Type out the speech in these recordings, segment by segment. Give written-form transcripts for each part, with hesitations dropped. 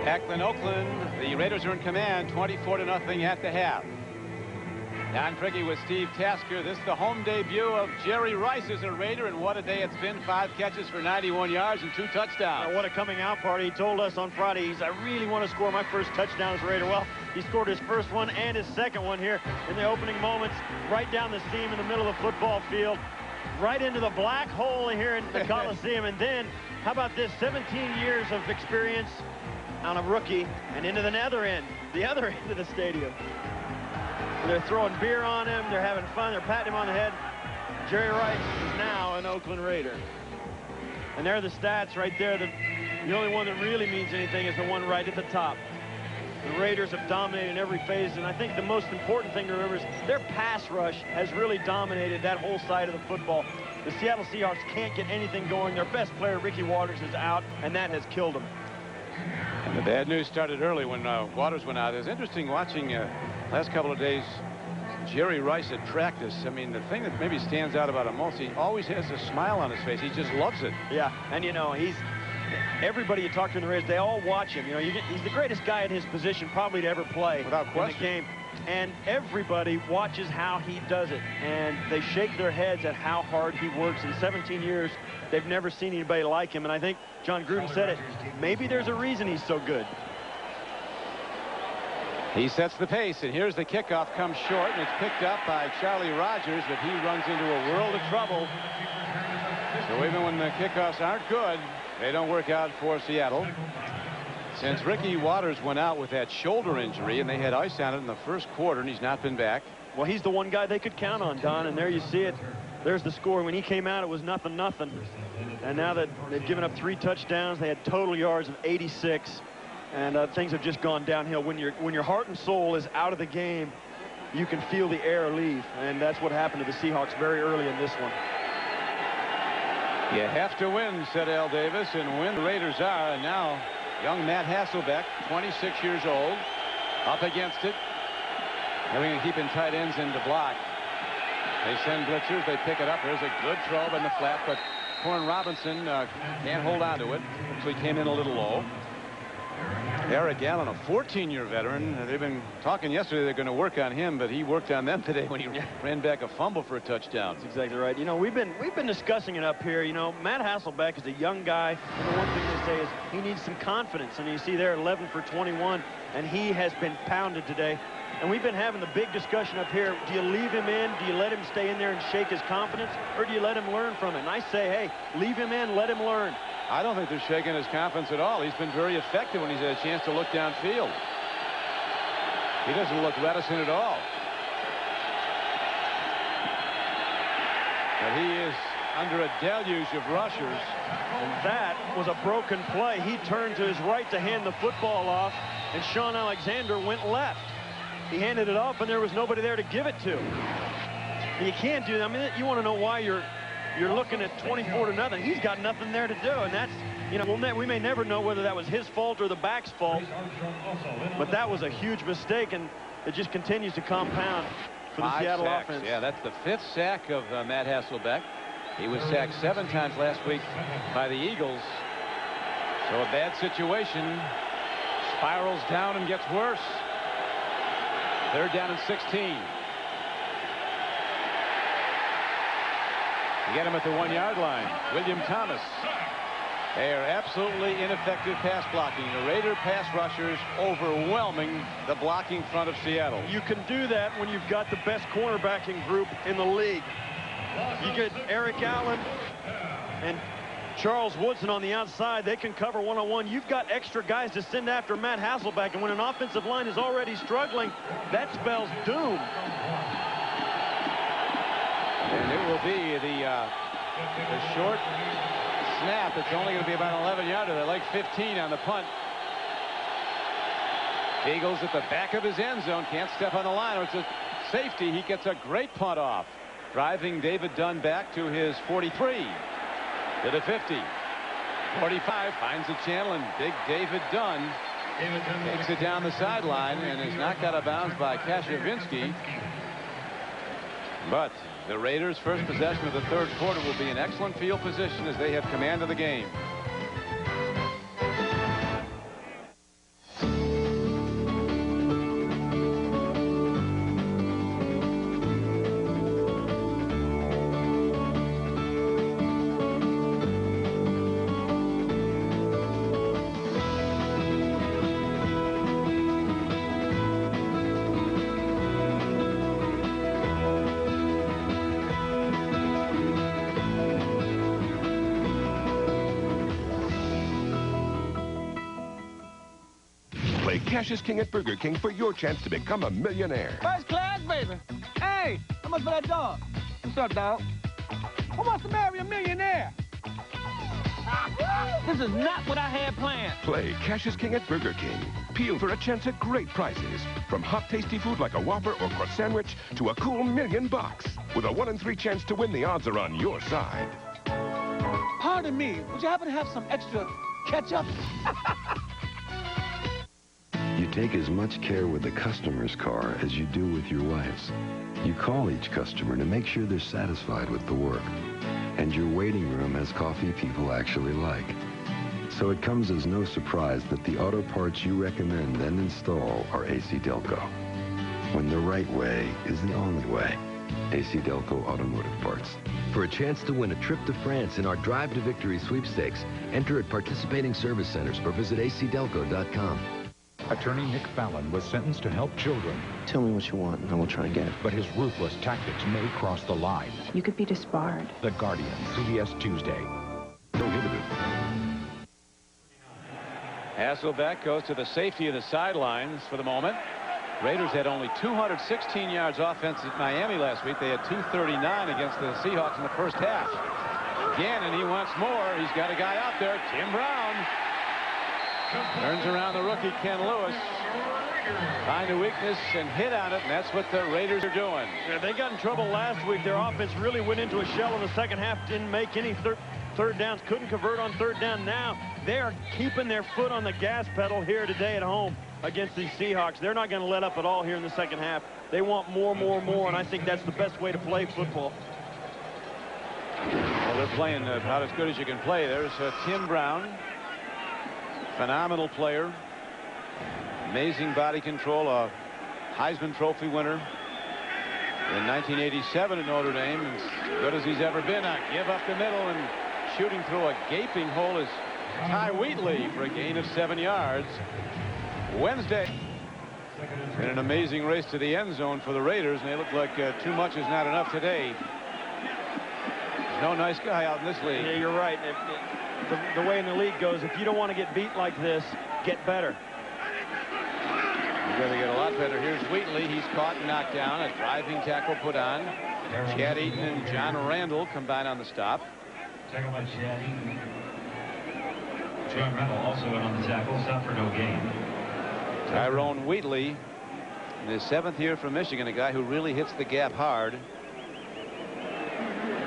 Oakland. The Raiders are in command, 24-0 at the half. Don Fricke with Steve Tasker. This is the home debut of Jerry Rice as a Raider, and what a day it's been. 5 catches for 91 yards and 2 touchdowns. What a coming out party. He told us on Friday, I really want to score my first touchdown as a Raider. Well, he scored his first one and his second one here in the opening moments, right down the seam in the middle of the football field, right into the black hole here in the Coliseum. And then, how about this, 17 years of experience on a rookie and into the other end of the stadium. They're throwing beer on him. They're having fun. They're patting him on the head. Jerry Rice is now an Oakland Raider. And there are the stats right there. The only one that really means anything is the one right at the top. The Raiders have dominated in every phase, and I think the most important thing to remember is their pass rush has really dominated that whole side of the football. The Seattle Seahawks can't get anything going. Their best player, Ricky Waters, is out, and that has killed them. And the bad news started early when Waters went out. It was interesting watching last couple of days Jerry Rice at practice. I mean, the thing that maybe stands out about him most, he always has a smile on his face. He just loves it. Yeah, and you know, everybody you talk to in the Raiders, they all watch him. You know, he's the greatest guy at his position probably to ever play without question in the game. And everybody watches how he does it, and they shake their heads at how hard he works. In 17 years, they've never seen anybody like him, and I think John Gruden said it. Maybe there's a reason he's so good. He sets the pace, and here's the kickoff, comes short, and it's picked up by Charlie Rogers, but he runs into a world of trouble. So even when the kickoffs aren't good, they don't work out for Seattle. Since Ricky Waters went out with that shoulder injury, and they had ice on it in the first quarter, and he's not been back. Well, he's the one guy they could count on, Don, and there you see it. There's the score. When he came out, it was 0-0. And now that they've given up 3 touchdowns, they had total yards of 86. And things have just gone downhill. When your heart and soul is out of the game, you can feel the air leave. And that's what happened to the Seahawks very early in this one. You have to win, said Al Davis, and win the Raiders are. And now young Matt Hasselbeck, 26 years old, up against it. Having to keep in tight ends in to block. They send blitzers. They pick it up. There's a good throw in the flat, but Corn Robinson can't hold on to it. So he came in a little low. Eric Allen, a 14-year veteran. They've been talking yesterday they're going to work on him, but he worked on them today when he ran back a fumble for a touchdown. That's exactly right. You know, we've been discussing it up here. You know, Matt Hasselbeck is a young guy, and the one thing they say is he needs some confidence. And you see there 11 for 21, and he has been pounded today. And we've been having the big discussion up here. Do you leave him in? Do you let him stay in there and shake his confidence? Or do you let him learn from it? And I say, hey, leave him in, let him learn. I don't think they're shaking his confidence at all. He's been very effective when he's had a chance to look downfield. He doesn't look reticent at all. But he is under a deluge of rushers. And that was a broken play. He turned to his right to hand the football off, and Sean Alexander went left. He handed it off, and there was nobody there to give it to. And you can't do that. I mean, you want to know why you're looking at 24-0. He's got nothing there to do, and that's, you know, we may never know whether that was his fault or the back's fault. But that was a huge mistake, and it just continues to compound for the Seattle offense. Yeah, that's the 5th sack of Matt Hasselbeck. He was sacked 7 times last week by the Eagles. So a bad situation spirals down and gets worse. 3rd down and 16. You get him at the 1-yard line. William Thomas. They are absolutely ineffective pass blocking. The Raider pass rushers overwhelming the blocking front of Seattle. You can do that when you've got the best cornerbacking group in the league. You get Eric Allen and Charles Woodson on the outside. They can cover one-on-one. You've got extra guys to send after Matt Hasselbeck, and when an offensive line is already struggling, that spells doom. And it will be the short snap. It's only going to be about an 11-yarder. They're like 15 on the punt. Eagles at the back of his end zone. Can't step on the line, or it's a safety. He gets a great punt off. Driving David Dunn back to his 43. To the 50. 45 finds the channel, and big David Dunn takes it down the sideline and is knocked out of bounds by Kashavinsky. But the Raiders' first possession of the 3rd quarter will be in excellent field position as they have command of the game. Play Cash is King at Burger King for your chance to become a millionaire. First class, baby. Hey, how much for that dog? What's up, dog? Who wants to marry a millionaire? This is not what I had planned. Play Cash is King at Burger King. Peel for a chance at great prizes. From hot, tasty food like a Whopper or crust sandwich to a cool $1,000,000. With a 1 in 3 chance to win, the odds are on your side. Pardon me, would you happen to have some extra ketchup? You take as much care with the customer's car as you do with your wife's. You call each customer to make sure they're satisfied with the work. And your waiting room has coffee people actually like. So it comes as no surprise that the auto parts you recommend and install are AC Delco. When the right way is the only way. AC Delco Automotive Parts. For a chance to win a trip to France in our Drive to Victory sweepstakes, enter at participating service centers or visit acdelco.com. Attorney Nick Fallon was sentenced to help children. Tell me what you want, and I will try and get it. But his ruthless tactics may cross the line. You could be disbarred. The Guardian, CBS Tuesday. Prohibited. Hasselbeck goes to the safety of the sidelines for the moment. Raiders had only 216 yards offense at Miami last week. They had 239 against the Seahawks in the first half. Gannon, he wants more. He's got a guy out there, Tim Brown. Turns around the rookie, Ken Lewis. Find a weakness and hit on it, and that's what the Raiders are doing. Yeah, they got in trouble last week. Their offense really went into a shell in the second half. Didn't make any third downs. Couldn't convert on third down. Now they are keeping their foot on the gas pedal here today at home against these Seahawks. They're not going to let up at all here in the second half. They want more, and I think that's the best way to play football. Well, they're playing about as good as you can play. There's Tim Brown. Phenomenal player. Amazing body control. A Heisman Trophy winner in 1987 at Notre Dame. As good as he's ever been. Give up the middle and shooting through a gaping hole is Ty Wheatley for a gain of 7 yards. Wednesday in an amazing race to the end zone for the Raiders, and they look like too much is not enough today. There's no nice guy out in this league. Yeah, you're right. The way in the league goes, if you don't want to get beat like this, get better. You've got to get a lot better. Here's Wheatley. He's caught and knocked down. A driving tackle put on. Chad Eaton and John Randall combine on the stop. Tackle by Chad Eaton. John Randall also in on the tackle. Stop for no gain. Tyrone Wheatley, in his 7th year from Michigan, a guy who really hits the gap hard.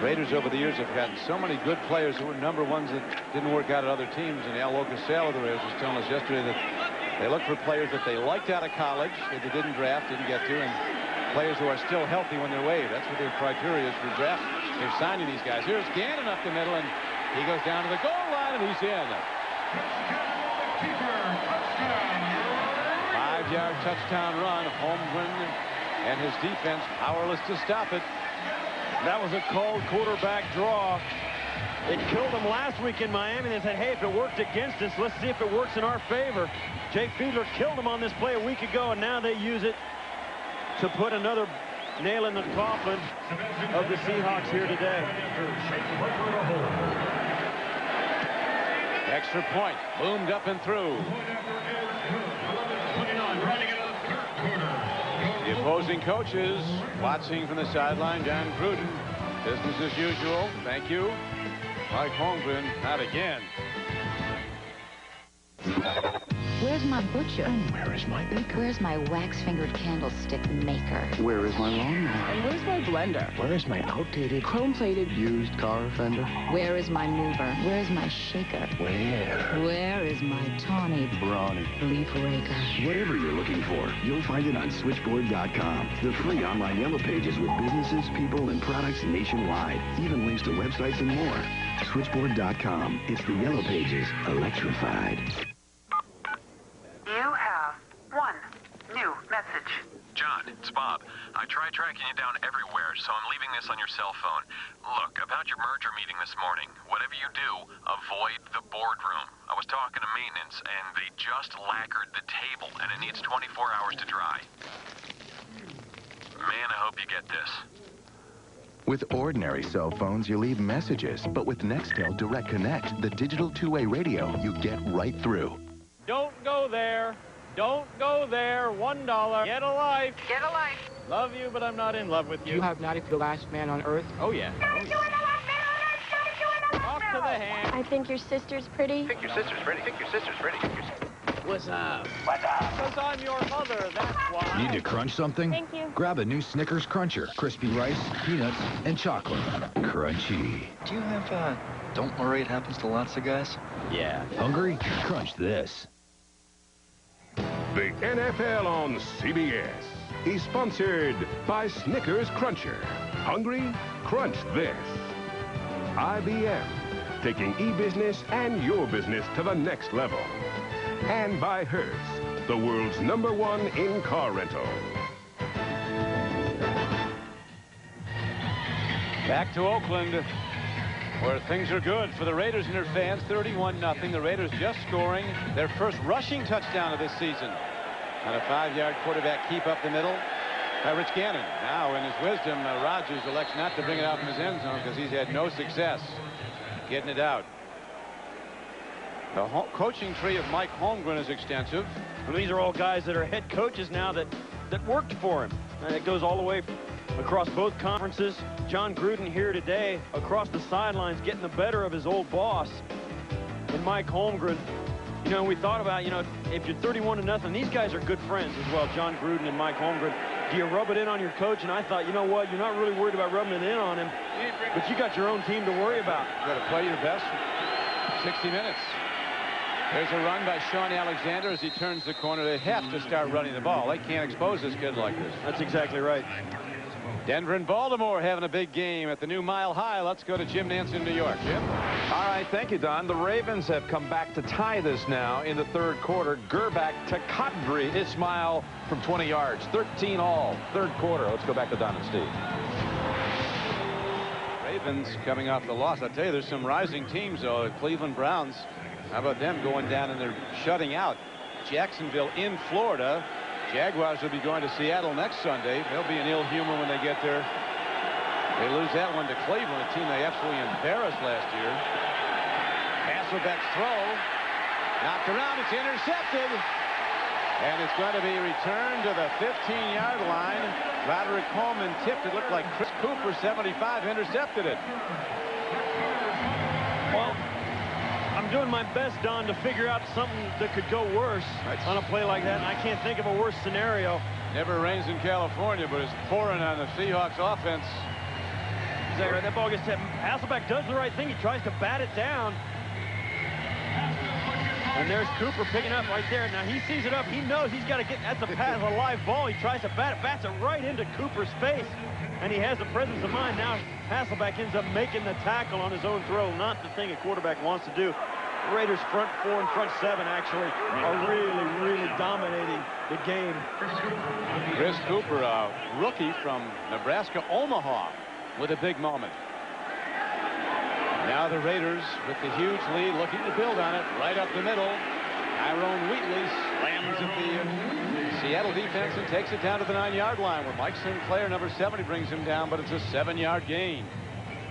Raiders over the years have gotten so many good players who were number ones that didn't work out at other teams. And Al Locasale of the Raiders was telling us yesterday that they look for players that they liked out of college, that they didn't draft, didn't get to, and players who are still healthy when they're waived. That's what their criteria is for draft. They're signing these guys. Here's Gannon up the middle, and he goes down to the goal line, and he's in. 5-yard touchdown run. Holmgren and his defense powerless to stop it. That was a called quarterback draw. It killed them last week in Miami. They said, hey, if it worked against us, let's see if it works in our favor. Jake Fiedler killed them on this play a week ago, and now they use it to put another nail in the coffin of the Seahawks here today. Extra point. Boomed up and through. The opposing coaches watching from the sideline. John Gruden, business as usual. Thank you. Mike Holmgren, not again. Where's my butcher? And where is my baker? Where's my wax-fingered candlestick maker? Where is my lawnmower? And where's my blender? Where is my outdated, chrome-plated, used car fender? Where is my mover? Where's my shaker? Where is my tawny, Brawny, leaf raker? Whatever you're looking for, you'll find it on Switchboard.com. The free online yellow pages with businesses, people, and products nationwide. Even links to websites and more. Switchboard.com. It's the yellow pages electrified. You have one new message. John, it's Bob. I tried tracking you down everywhere, so I'm leaving this on your cell phone. Look, about your merger meeting this morning, whatever you do, avoid the boardroom. I was talking to maintenance, and they just lacquered the table, and it needs 24 hours to dry. Man, I hope you get this. With ordinary cell phones, you leave messages, but with Nextel Direct Connect, the digital two-way radio, you get right through. Don't go there. Don't go there. $1. Get a life. Get a life. Love you, but I'm not in love with you. You have not the last man on earth? Oh, yeah. Off to the hand. I think your sister's pretty. Think your sister's pretty. Think your sister's pretty. What's up? What's up? Because I'm your mother, that's why. Need to crunch something? Thank you. Grab a new Snickers Cruncher. Crispy rice, peanuts, and chocolate. Crunchy. Do you have, don't worry, it happens to lots of guys? Yeah. Hungry? Crunch this. The NFL on CBS is sponsored by Snickers Cruncher. Hungry? Crunch this. IBM, taking e-business and your business to the next level. And by Hertz, the world's #1 in car rental. Back to Oakland, where things are good for the Raiders and their fans. 31-0. The Raiders just scoring their first rushing touchdown of this season. On a 5-yard quarterback keep up the middle by Rich Gannon. Now, in his wisdom, Rodgers elects not to bring it out from his end zone because he's had no success getting it out. The coaching tree of Mike Holmgren is extensive. Well, these are all guys that are head coaches now that worked for him. And it goes all the way across both conferences. John Gruden here today across the sidelines getting the better of his old boss. And Mike Holmgren, you know, we thought about, you know, if you're 31-0, these guys are good friends as well, John Gruden and Mike Holmgren. Do you rub it in on your coach? And I thought, you know what, you're not really worried about rubbing it in on him, but you got your own team to worry about. You got to play your best 60 minutes. There's a run by Sean Alexander as he turns the corner. They have to start running the ball. They can't expose this kid like this. That's exactly right. Denver and Baltimore having a big game at the new Mile High. Let's go to Jim Nance in New York. Jim? All right, thank you, Don. The Ravens have come back to tie this now in the third quarter. Gerback to Kadri Ismail from 20 yards. 13 all, third quarter. Let's go back to Don and Steve. Ravens coming off the loss. I tell you, there's some rising teams, though. Cleveland Browns, how about them going down and they're shutting out Jacksonville in Florida. Jaguars will be going to Seattle next Sunday. They'll be in ill humor when they get there. They lose that one to Cleveland, a team they absolutely embarrassed last year. Hasselbeck's throw. Knocked around. It's intercepted. And it's going to be returned to the 15-yard line. Roderick Coleman tipped. It looked like Chris Cooper, 75, intercepted it. Well, I'm doing my best, Don, to figure out something that could go worse on a play like that, and I can't think of a worse scenario. Never rains in California, but it's pouring on the Seahawks offense. Exactly right. That ball gets hit. Hasselbeck does the right thing. He tries to bat it down. And there's Cooper picking up right there. Now he sees it up. He knows he's got to get, that's a pass, a live ball. He tries to bat it, bats it right into Cooper's face. And he has the presence of mind. Now Hasselbeck ends up making the tackle on his own throw. Not the thing a quarterback wants to do. The Raiders front 4 and front 7 actually are really dominating the game. Chris Cooper, a rookie from Nebraska, Omaha, with a big moment. Now the Raiders with the huge lead looking to build on it right up the middle. Tyrone Wheatley slams at the Seattle defense and takes it down to the 9-yard line where Mike Sinclair, number 70, brings him down, but it's a 7-yard gain.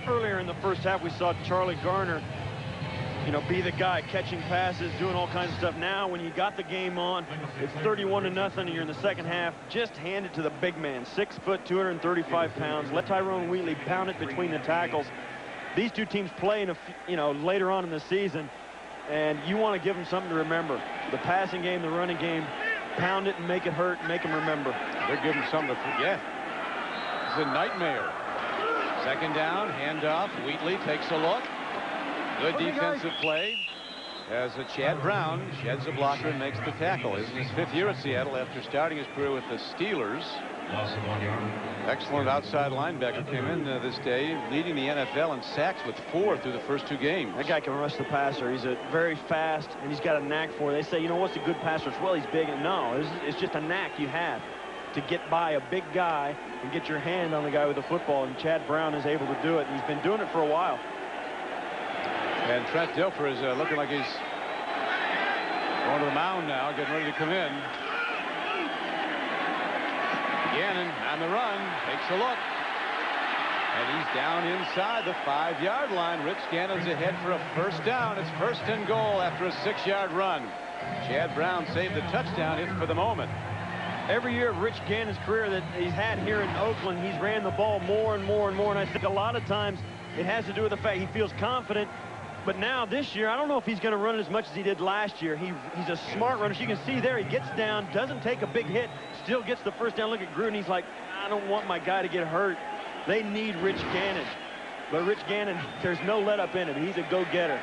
Earlier in the first half, we saw Charlie Garner, you know, be the guy catching passes, doing all kinds of stuff. Now, when you got the game on, it's 31-0, and you're in the second half. Just hand it to the big man, 6 foot, 235 pounds. Let Tyrone Wheatley pound it between the tackles. These two teams play in later on in the season, and you want to give them something to remember. The passing game, the running game, pound it and make it hurt, make them remember. They're giving something to forget. It's a nightmare. Second down, handoff. Wheatley takes a look. Good defensive play as Chad Brown sheds a blocker and makes the tackle. This is his 5th year at Seattle after starting his career with the Steelers. Excellent outside linebacker came in this day, leading the NFL in sacks with 4 through the first 2 games. That guy can rush the passer. He's a very fast, and he's got a knack for it. They say, you know, what's a good passer? It's, well, he's big. And no, it's just a knack you have to get by a big guy and get your hand on the guy with the football, and Chad Brown is able to do it, and he's been doing it for a while. And Trent Dilfer is looking like he's going to the mound now, getting ready to come in. Gannon on the run, takes a look. And he's down inside the 5-yard line. Rich Gannon's ahead for a first down. It's 1st and goal after a 6-yard run. Chad Brown saved the touchdown hit for the moment. Every year of Rich Gannon's career that he's had here in Oakland, he's ran the ball more and more and more. And I think a lot of times it has to do with the fact he feels confident. But now this year, I don't know if he's going to run as much as he did last year. He's a smart runner. As you can see there, he gets down, doesn't take a big hit, still gets the first down. Look at Gruden. He's like, I don't want my guy to get hurt. They need Rich Gannon. But Rich Gannon, there's no let up in him. He's a go-getter.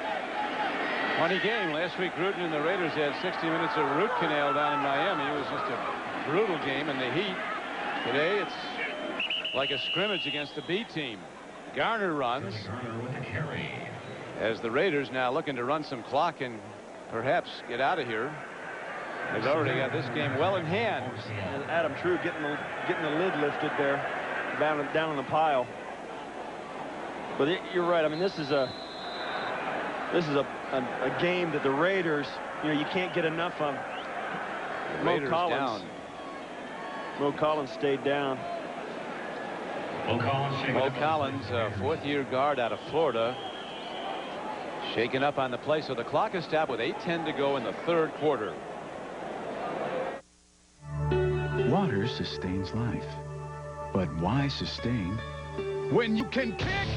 Funny game. Last week, Gruden and the Raiders had 60 minutes of root canal down in Miami. It was just a brutal game in the heat. Today, it's like a scrimmage against the B team. Garner runs. As the Raiders now looking to run some clock and perhaps get out of here. They've already got this game well in hand. And Adam True getting the lid lifted there, down on the pile. But you're right. I mean, this is a game that the Raiders, you can't get enough of. Mo Collins stayed down. Mo Collins, fourth-year guard out of Florida. Shaken up on the play, so the clock is stopped with 8:10 to go in the third quarter. Water sustains life. But why sustain when you can kick?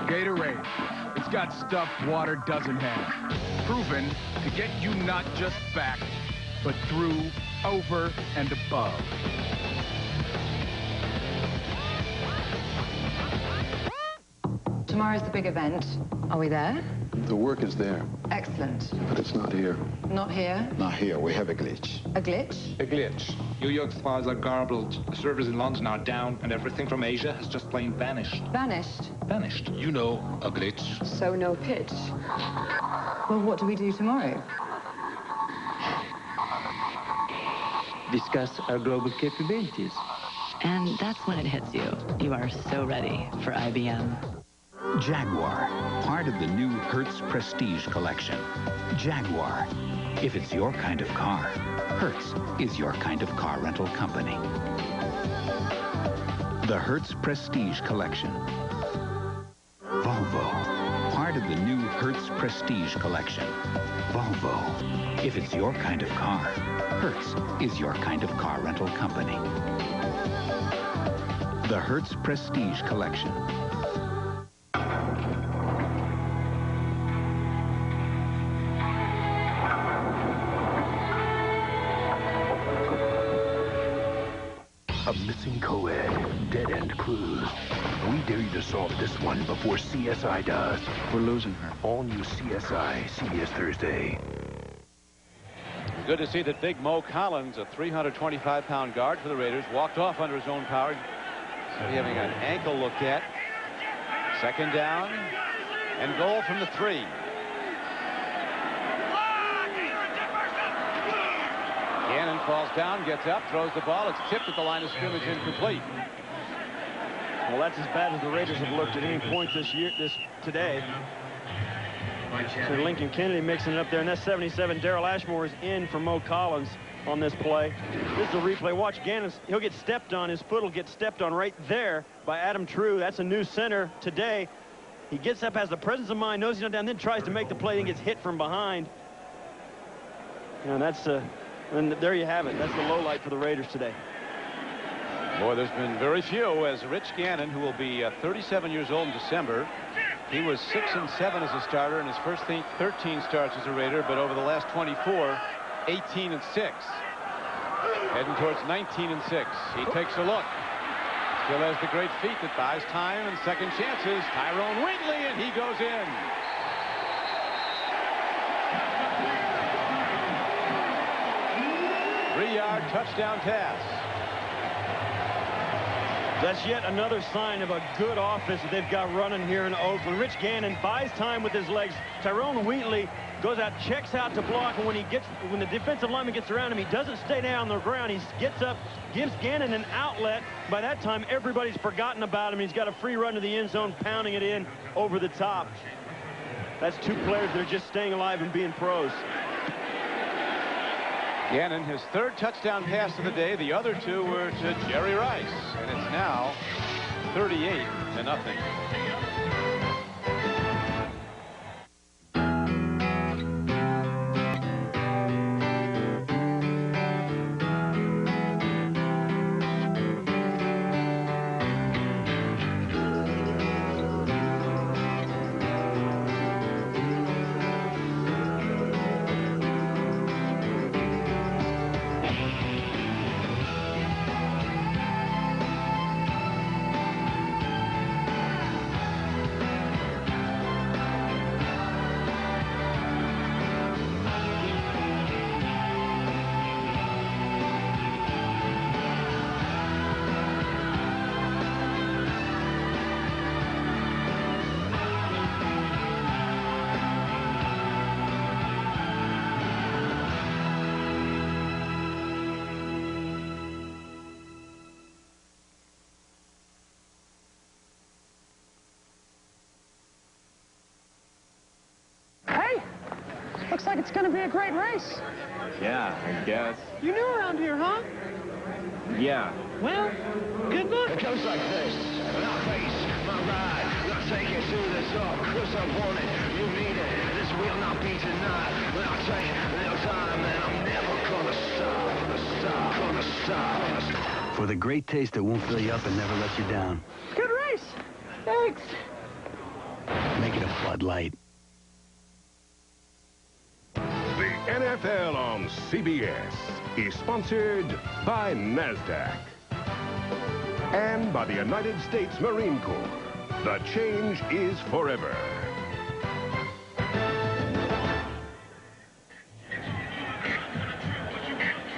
Gatorade. It's got stuff water doesn't have. Proven to get you not just back, but through, over, and above. Tomorrow's the big event. Are we there? The work is there. Excellent. But it's not here. Not here? Not here. We have a glitch. A glitch? A glitch. New York's files are garbled. The servers in London are down, and everything from Asia has just plain vanished. Vanished? Vanished. You know, a glitch. So no pitch. Well, what do we do tomorrow? Discuss our global capabilities. And that's when it hits you. You are so ready for IBM. Jaguar, part of the new Hertz Prestige collection. Jaguar, if it's your kind of car, Hertz is your kind of car rental company. The Hertz Prestige collection. Volvo, part of the new Hertz Prestige collection. Volvo, if it's your kind of car, Hertz is your kind of car rental company. The Hertz Prestige collection. A missing co-ed, dead-end clues. We dare you to solve this one before CSI does. We're losing her. All new CSI, CBS Thursday. Good to see that big Mo Collins, a 325-pound guard for the Raiders, walked off under his own power. So having an ankle looked at. Second down and goal from the 3. Gannon falls down, gets up, throws the ball. It's tipped at the line of scrimmage, incomplete. Well, that's as bad as the Raiders have looked at any point today. So Lincoln Kennedy mixing it up there, and that's 77. Darrell Ashmore is in for Mo Collins on this play. This is a replay. Watch Gannon. He'll get stepped on. His foot will get stepped on right there by Adam True. That's a new center today. He gets up, has the presence of mind, knows he's not down, then tries to make the play and gets hit from behind. And that's and there you have it. That's the low light for the Raiders today. Boy, there's been very few, as Rich Gannon, who will be 37 years old in December. He was 6-7 as a starter in his first 13 starts as a Raider, but over the last 24, 18-6. Heading towards 19-6. He takes a look. Still has the great feet that buys time and second chances. Tyrone Wheatley, and he goes in. Three-yard touchdown pass. That's yet another sign of a good offense that they've got running here in Oakland. Rich Gannon buys time with his legs. Tyrone Wheatley goes out, checks out to block, and when the defensive lineman gets around him, he doesn't stay down on the ground. He gets up, gives Gannon an outlet. By that time, everybody's forgotten about him. He's got a free run to the end zone, pounding it in over the top. That's two players that are just staying alive and being pros. Gannon, his third touchdown pass of the day. The other two were to Jerry Rice. And it's now 38-0. Looks like it's going to be a great race. Yeah, I guess. You're new around here, huh? Yeah. Well, good luck. It goes like this. My face, my ride, I'll take you to the top. Cause I want it, you need it. This will not be tonight. I'll take no time, and I'm never gonna stop. For the great taste that won't fill you up and never let you down. Good race. Thanks. Make it a Bud Light. The NFL on CBS is sponsored by NASDAQ and by the United States Marine Corps. The change is forever.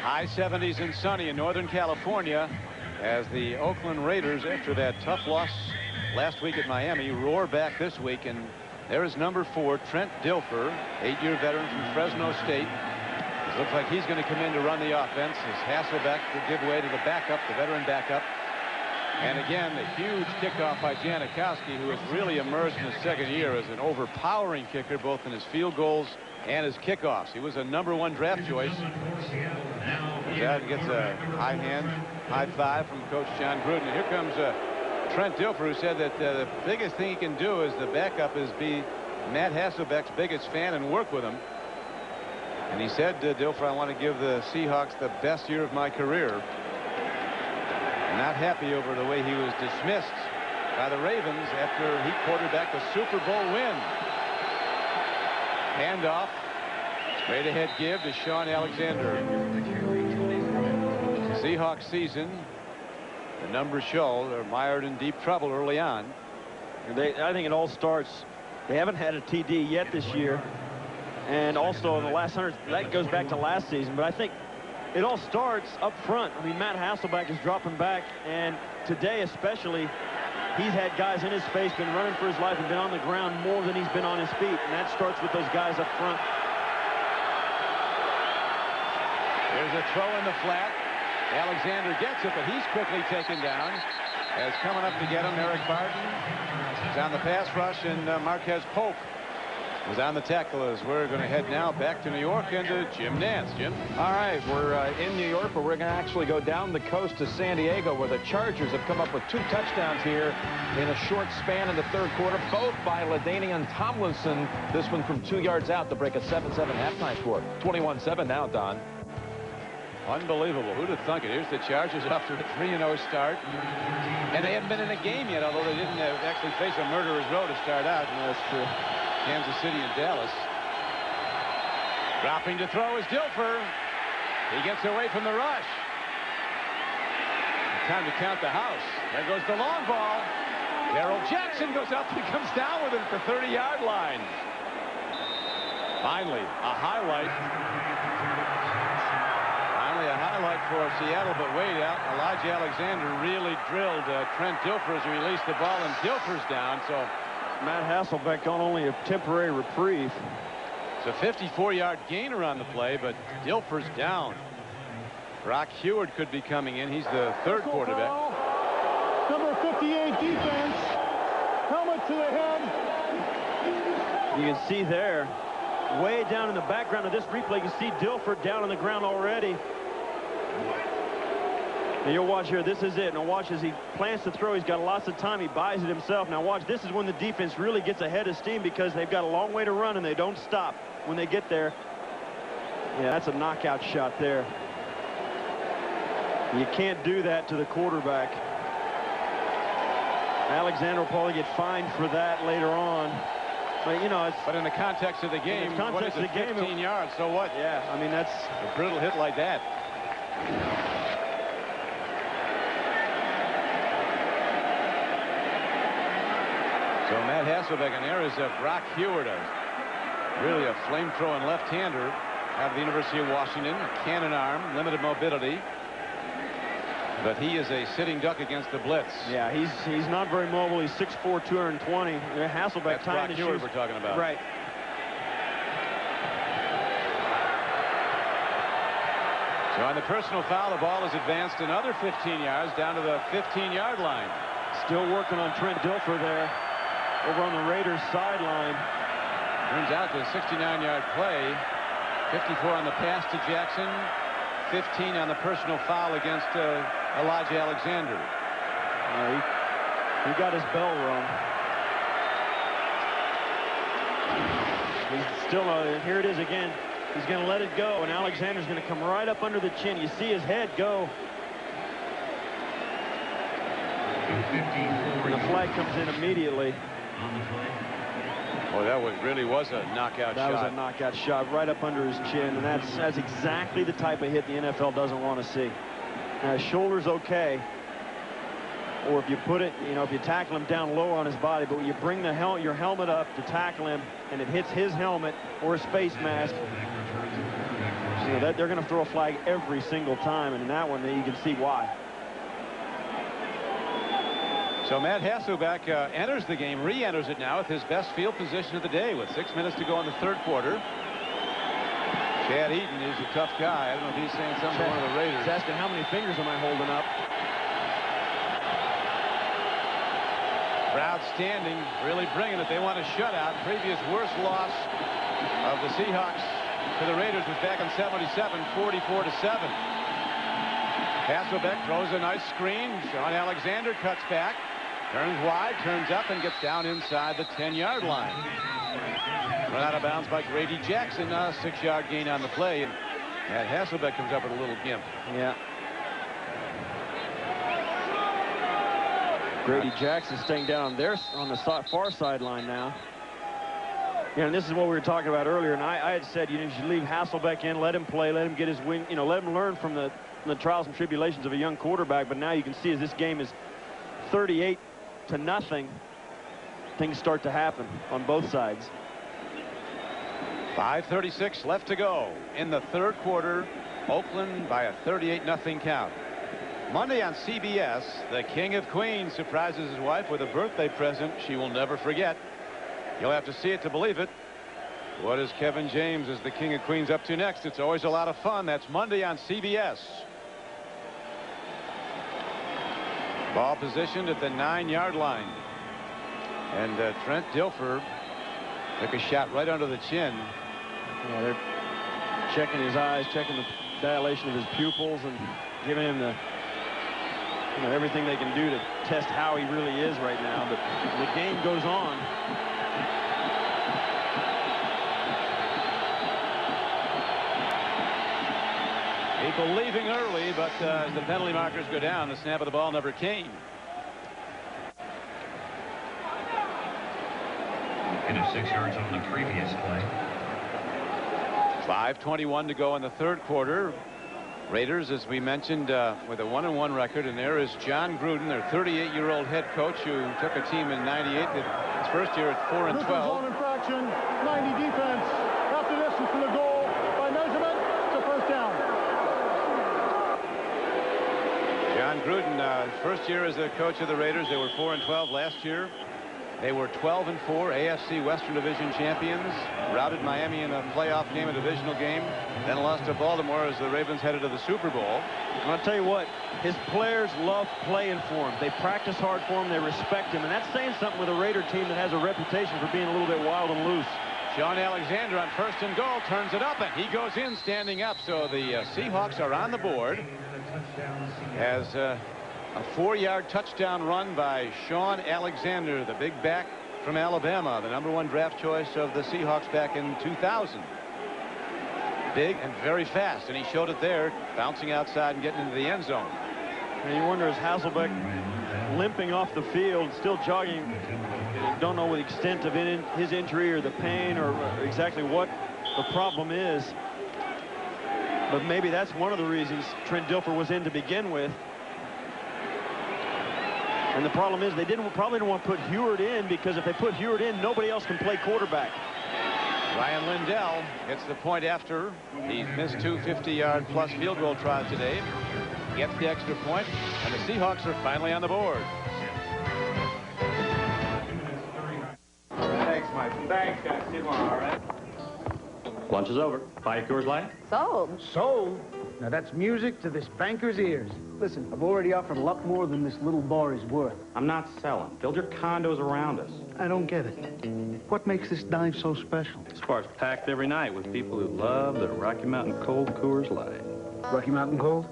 High 70s and sunny in Northern California as the Oakland Raiders, after that tough loss last week at Miami, roar back this week. And there is number 4, Trent Dilfer, 8-year veteran from Fresno State. It looks like he's going to come in to run the offense as Hasselbeck will give way to the backup, the veteran backup. And again, the huge kickoff by Janikowski, who has really emerged in his second year as an overpowering kicker, both in his field goals and his kickoffs. He was a number 1 draft choice. That gets a high five from Coach John Gruden. And here comes Trent Dilfer, who said that the biggest thing he can do as the backup is be Matt Hasselbeck's biggest fan and work with him. And he said, Dilfer, I want to give the Seahawks the best year of my career. Not happy over the way he was dismissed by the Ravens after he quarterbacked a Super Bowl win. Handoff. Straight ahead give to Sean Alexander. Seahawks season. The numbers show they're mired in deep trouble early on. And I think it all starts. They haven't had a TD yet this year. And also in the last 100, that goes back to last season. But I think it all starts up front. I mean, Matt Hasselbeck is dropping back. And today especially, he's had guys in his face, been running for his life, and been on the ground more than he's been on his feet. And that starts with those guys up front. There's a throw in the flat. Alexander gets it, but he's quickly taken down. As coming up to get him, Eric Barton is on the pass rush, and Marquez Pope was on the tackle. As we're going to head now back to New York and to Jim Nance. Jim? All right, we're in New York, but we're going to actually go down the coast to San Diego, where the Chargers have come up with 2 touchdowns here in a short span in the third quarter, both by LaDainian Tomlinson. This one from 2 yards out to break a 7-7 halftime score. 21-7 now, Don. Unbelievable. Who'd have thunk it? Here's the Chargers off to a 3-0 start. And they haven't been in a game yet, although they didn't actually face a murderer's row to start out. And that's true. Kansas City and Dallas. Dropping to throw is Dilfer. He gets away from the rush. Time to count the house. There goes the long ball. Darrell Jackson goes up and comes down with it at the 30-yard line. Finally, a highlight. A highlight for Seattle, but wait out. Elijah Alexander really drilled Trent Dilfer as he released the ball, and Dilfer's down. So Matt Hasselbeck on only a temporary reprieve. It's a 54-yard gainer on the play, but Dilfer's down. Brock Heward could be coming in. He's the third quarterback. Number 58 defense. Helmet to the head. You can see there way down in the background of this replay. You can see Dilfer down on the ground already. And you'll watch here. This is it. Now watch as he plans to throw. He's got lots of time. He buys it himself. Now watch. This is when the defense really gets ahead of steam because they've got a long way to run and they don't stop when they get there. Yeah, that's a knockout shot there. You can't do that to the quarterback. Alexander will probably get fined for that later on. But, you know, but in the context of the game, what is it, 15 yards, so what? Yeah, I mean, that's a brutal hit like that. So Matt Hasselbeck, and there is Brock Heward, really a flame-throwing left-hander out of the University of Washington, a cannon arm, limited mobility. But he is a sitting duck against the blitz. Yeah, he's not very mobile. He's 6'4", 220. Hasselbeck tying his shoes. We're talking about. Right. So on the personal foul, the ball is advanced another 15 yards down to the 15-yard line. Still working on Trent Dilfer there over on the Raiders sideline. Turns out the 69-yard play, 54 on the pass to Jackson, 15 on the personal foul against Elijah Alexander. He got his bell rung. He's still, here it is again. He's going to let it go, and Alexander's going to come right up under the chin. You see his head go. And the flag comes in immediately. Well, that really was a knockout shot. That was a knockout shot right up under his chin, and that's exactly the type of hit the NFL doesn't want to see. Now, his shoulder's okay, or if you put it, you know, if you tackle him down low on his body, but when you bring your helmet up to tackle him, and it hits his helmet or his face mask, you know, that they're going to throw a flag every single time, and in that one, you can see why. So Matt Hasselbeck enters the game, re-enters it now with his best field position of the day with 6 minutes to go in the third quarter. Chad Eaton is a tough guy. I don't know if he's saying something to one of the Raiders. He's asking, how many fingers am I holding up? Crowd standing, really bringing it. They want a shutout. Previous worst loss of the Seahawks to the Raiders was back in '77, 44-7. Hasselbeck throws a nice screen. Sean Alexander cuts back, turns wide, turns up, and gets down inside the 10-yard line. Run out of bounds by Grady Jackson. 6-yard gain on the play. And Matt Hasselbeck comes up with a little gimp. Yeah. Grady Jackson staying down there on the far sideline now. Yeah, and this is what we were talking about earlier. And I had said, you know, you should leave Hasselbeck in, let him play, let him get his wing, you know, let him learn from the trials and tribulations of a young quarterback. But now you can see as this game is 38-0, things start to happen on both sides. 5:36 left to go in the third quarter. Oakland by a 38-0 count. Monday on CBS, the King of Queens surprises his wife with a birthday present she will never forget. You'll have to see it to believe it. What is Kevin James as the King of Queens up to next? It's always a lot of fun. That's Monday on CBS. Ball positioned at the 9-yard line. And Trent Dilfer took a shot right under the chin. Yeah, they're checking his eyes, checking the dilation of his pupils, and giving him the, you know, everything they can do to test how he really is right now. But the game goes on. People leaving early, but as the penalty markers go down, the snap of the ball never came. And a 6 yards on the previous play. 5:21 to go in the third quarter. Raiders, as we mentioned, with a 1-1 record, and there is John Gruden, their 38-year-old head coach, who took a team in '98. His first year at 4-12. Zone infraction, 90 defense. After distance from the goal by measurement, it's a first down. John Gruden, first year as the coach of the Raiders, they were 4-12 last year. They were 12-4 AFC Western Division champions, routed Miami in a playoff game, a divisional game, then lost to Baltimore as the Ravens headed to the Super Bowl. And I'll tell you what, his players love playing for him. They practice hard for him. They respect him. And that's saying something with a Raider team that has a reputation for being a little bit wild and loose. Sean Alexander on 1st and goal turns it up, and he goes in standing up. So the Seahawks are on the board as a 4-yard touchdown run by Sean Alexander, the big back from Alabama, the #1 draft choice of the Seahawks back in 2000. Big and very fast, and he showed it there, bouncing outside and getting into the end zone. And you wonder, is Hasselbeck limping off the field, still jogging? Don't know the extent of his injury or the pain or exactly what the problem is. But maybe that's one of the reasons Trent Dilfer was in to begin with. And the problem is they probably didn't want to put Heward in, because if they put Heward in, nobody else can play quarterback. Ryan Lindell gets the point after he missed 2 50-yard plus field goal tries today. Gets the extra point, and the Seahawks are finally on the board. Thanks, Mike. Thanks, guys. See you tomorrow, all right? Lunch is over. Buy a Coors Light? Sold. Sold? Now that's music to this banker's ears. Listen, I've already offered a lot more than this little bar is worth. I'm not selling. Build your condos around us. I don't get it. What makes this dive so special? This bar's packed every night with people who love the Rocky Mountain Cold Coors Light. Rocky Mountain Cold?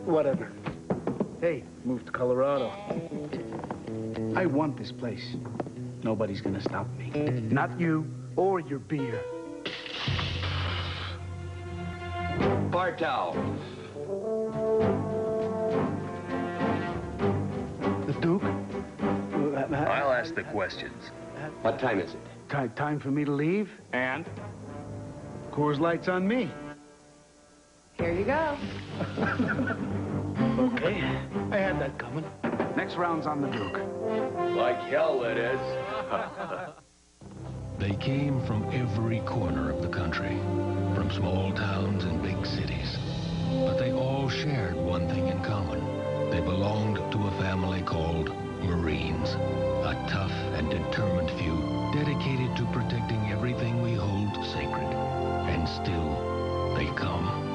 Whatever. Hey, moved to Colorado. I want this place. Nobody's gonna stop me. Not you or your beer. Bar towel. The Duke? I'll ask the questions. What time is it? Time for me to leave? And? Coors Light's on me. Here you go. Okay, I had that coming. Next round's on the Duke. Like hell it is. They came from every corner of the country, from small towns and big cities. But they all shared one thing in common. They belonged to a family called Marines, a tough and determined few dedicated to protecting everything we hold sacred. And still, they come.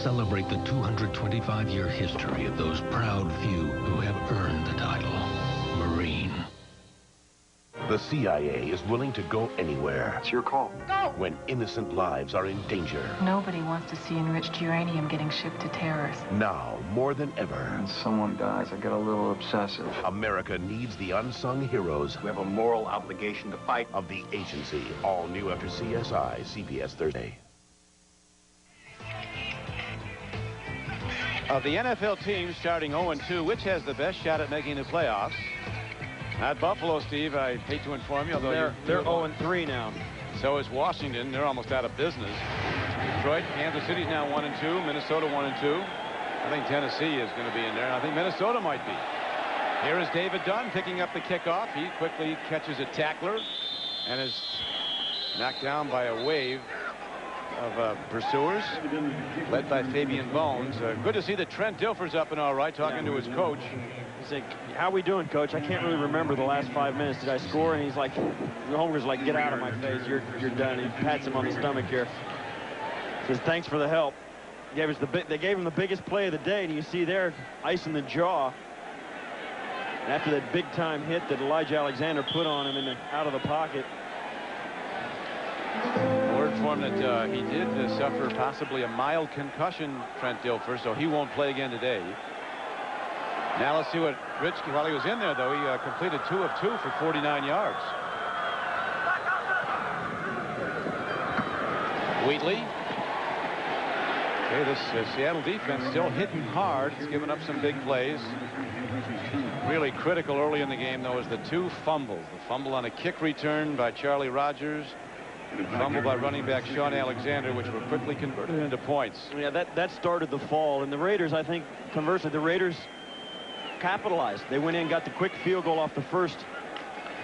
Celebrate the 225-year history of those proud few who have earned the title Marine. The CIA is willing to go anywhere. It's your call. Go! When innocent lives are in danger. Nobody wants to see enriched uranium getting shipped to terrorists. Now, more than ever. When someone dies, I get a little obsessive. America needs the unsung heroes. We have a moral obligation to fight. Of the agency. All new after CSI, CBS Thursday. Of the NFL teams starting 0-2, which has the best shot at making the playoffs? Not Buffalo, Steve. I hate to inform you, although they're 0-3 now. So is Washington. They're almost out of business. Detroit, Kansas City's now 1-2. Minnesota 1-2. I think Tennessee is going to be in there. I think Minnesota might be. Here is David Dunn picking up the kickoff. He quickly catches a tackler and is knocked down by a wave of pursuers, led by Fabian Bones. Good to see that Trent Dilfer's up and all right, talking to his coach. He's like, how we doing, coach? I can't really remember the last 5 minutes. Did I score? And he's like, Homer's like, get out of my face. You're done. He pats him on the stomach here. Says, thanks for the help. They gave him the biggest play of the day, and you see there, ice in the jaw. And after that big-time hit that Elijah Alexander put on him out of the pocket. Word for him that he did suffer possibly a mild concussion, Trent Dilfer, so he won't play again today. Now let's see what Rich, while he was in there, though, he completed 2 of 2 for 49 yards. Wheatley. Okay, this Seattle defense still hitting hard. It's given up some big plays. Really critical early in the game, though, is the 2 fumbles. The fumble on a kick return by Charlie Rogers. Fumble by running back Sean Alexander, which were quickly converted into points. Yeah, that started the fall. And the Raiders, I think, conversely, the Raiders capitalized. They went in, got the quick field goal off the first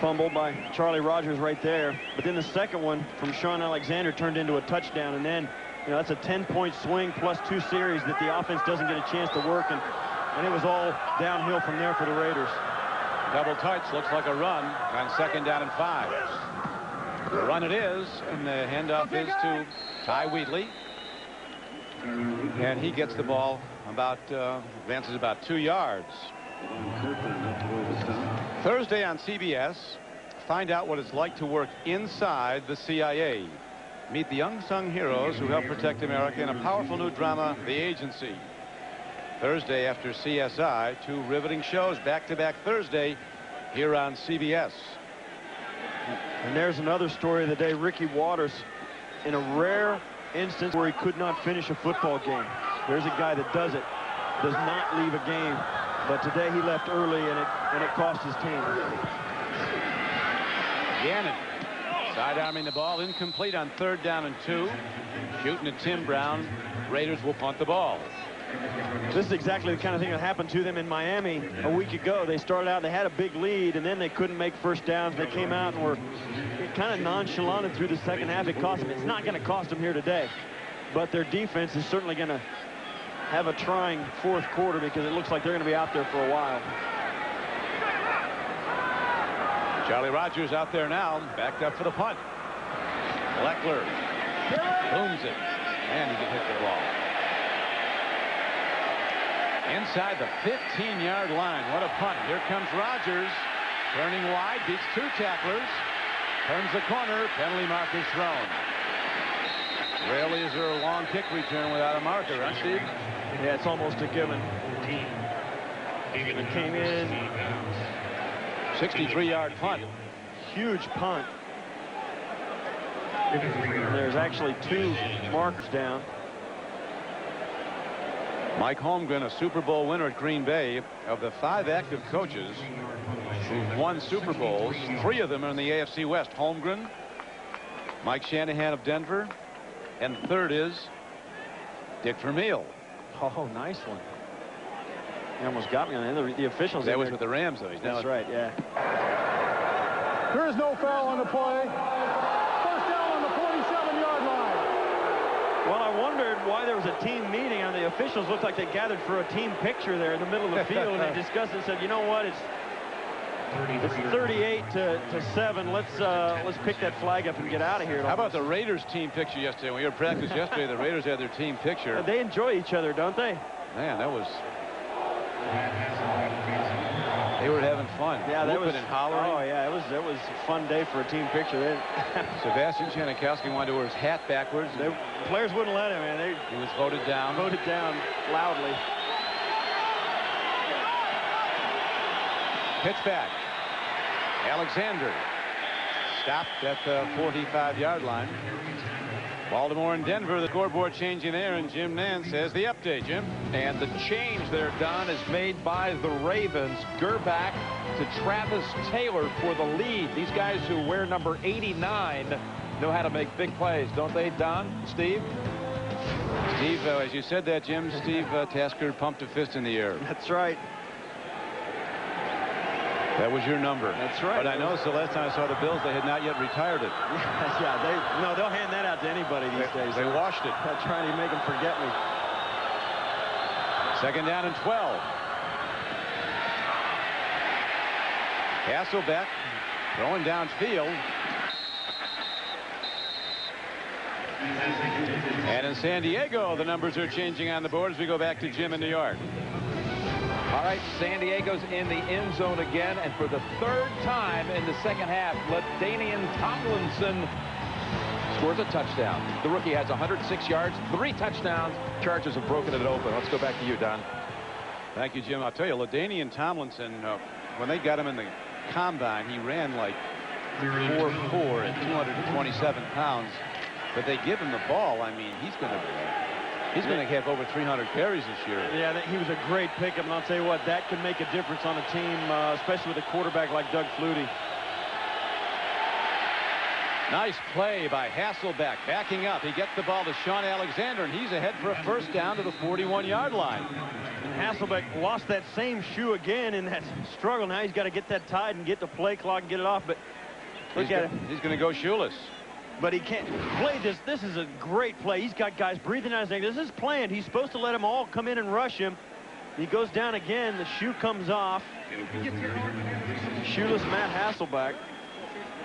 fumble by Charlie Rogers right there. But then the second one from Sean Alexander turned into a touchdown. And then, that's a 10-point swing plus 2 series that the offense doesn't get a chance to work. And it was all downhill from there for the Raiders. Double tights, looks like a run on 2nd down and 5. The run it is, and the handoff is to Ty Wheatley. And he gets the ball advances about 2 yards. Thursday on CBS, find out what it's like to work inside the CIA. Meet the unsung heroes who help protect America in a powerful new drama, The Agency. Thursday after CSI, 2 riveting shows back-to-back Thursday here on CBS. And there's another story of the day. Ricky Waters, in a rare instance where he could not finish a football game. There's a guy that does not leave a game. But today he left early, and it cost his team. Gannon side-arming the ball, incomplete on 3rd down and 2. Shooting at Tim Brown. Raiders will punt the ball. This is exactly the kind of thing that happened to them in Miami a week ago. They started out, they had a big lead, and then they couldn't make first downs. They came out and were kind of nonchalant through the second half. It cost them. It's not going to cost them here today. But their defense is certainly going to have a trying 4th quarter because it looks like they're going to be out there for a while. Charlie Rogers out there now, backed up for the punt. Leckler booms it, and he can hit the ball. Inside the 15-yard line. What a punt. Here comes Rogers. Turning wide. Beats 2 tacklers. Turns the corner. Penalty marker thrown. Rarely is there a long kick return without a marker, huh, Steve? Yeah, it's almost a given. It came in. 63-yard punt. Huge punt. There's actually 2 markers down. Mike Holmgren, a Super Bowl winner at Green Bay. Of the 5 active coaches who've won Super Bowls, 3 of them are in the AFC West. Holmgren, Mike Shanahan of Denver, and the 3rd is Dick Vermeil. Oh, nice one. He almost got me on the officials. That was with the Rams, though. That's right, yeah. There is no foul on the play. First down on the 47-yard line. Well, I wondered why there was a team meeting, and the officials looked like they gathered for a team picture there in the middle of the field, and they discussed it and said, you know what, it's 38 to 7. Let's pick that flag up and get out of here. How about the Raiders team picture yesterday? When we were at practice yesterday, the Raiders had their team picture. They enjoy each other, don't they? Man, that was... They were having fun. Yeah, that was and hollering. Oh yeah, it was a fun day for a team picture. Sebastian Janikowski wanted to wear his hat backwards. The players wouldn't let him, man. He was voted down. Voted down loudly. Pitch back. Alexander stopped at the 45-yard line. Baltimore and Denver, the scoreboard changing there, and Jim Nance has the update, Jim. And the change there, Don, is made by the Ravens. Gerback to Travis Taylor for the lead. These guys who wear number 89 know how to make big plays, don't they, Don? Steve? Steve, as you said that, Jim, Steve Tasker pumped a fist in the air. That's right. That was your number. That's right. But I noticed the last time I saw the Bills, they had not yet retired it. Yeah, they'll hand that out to anybody these days. They washed it. They're trying to make them forget me. 2nd down and 12. Hasselbeck throwing downfield. And in San Diego, the numbers are changing on the board as we go back to Jim in New York. All right, San Diego's in the end zone again, and for the 3rd time in the second half, LaDainian Tomlinson scores a touchdown. The rookie has 106 yards, 3 touchdowns. Chargers have broken it open. Let's go back to you, Don. Thank you, Jim. I'll tell you, LaDainian Tomlinson, when they got him in the combine, he ran like 4'4" at 227 pounds. But they give him the ball. I mean, he's going to have over 300 carries this year. Yeah, he was a great pickup, and I'll tell you what, that can make a difference on a team, especially with a quarterback like Doug Flutie. Nice play by Hasselbeck, backing up. He gets the ball to Sean Alexander, and he's ahead for a first down to the 41-yard line. And Hasselbeck lost that same shoe again in that struggle. Now he's got to get that tied and get the play clock and get it off, but look at him. He's going to go shoeless. But he can't play this. This is a great play. He's got guys breathing out his neck. This is planned. He's supposed to let them all come in and rush him. He goes down again. The shoe comes off. Shoeless Matt Hasselbeck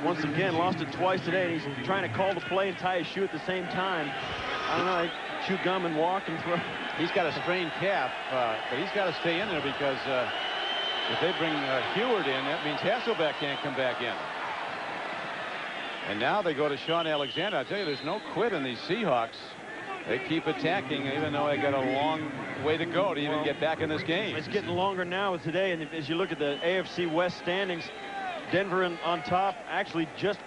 once again lost it twice today. And he's trying to call the play and tie his shoe at the same time. I don't know. Chew gum and walk and throw. He's got a sprained calf, but he's got to stay in there because if they bring Heward in, that means Hasselbeck can't come back in. And now they go to Sean Alexander. I tell you, there's no quit in these Seahawks. They keep attacking, even though they got a long way to go to even get back in this game. It's getting longer now today, and as you look at the AFC West standings, Denver on top actually just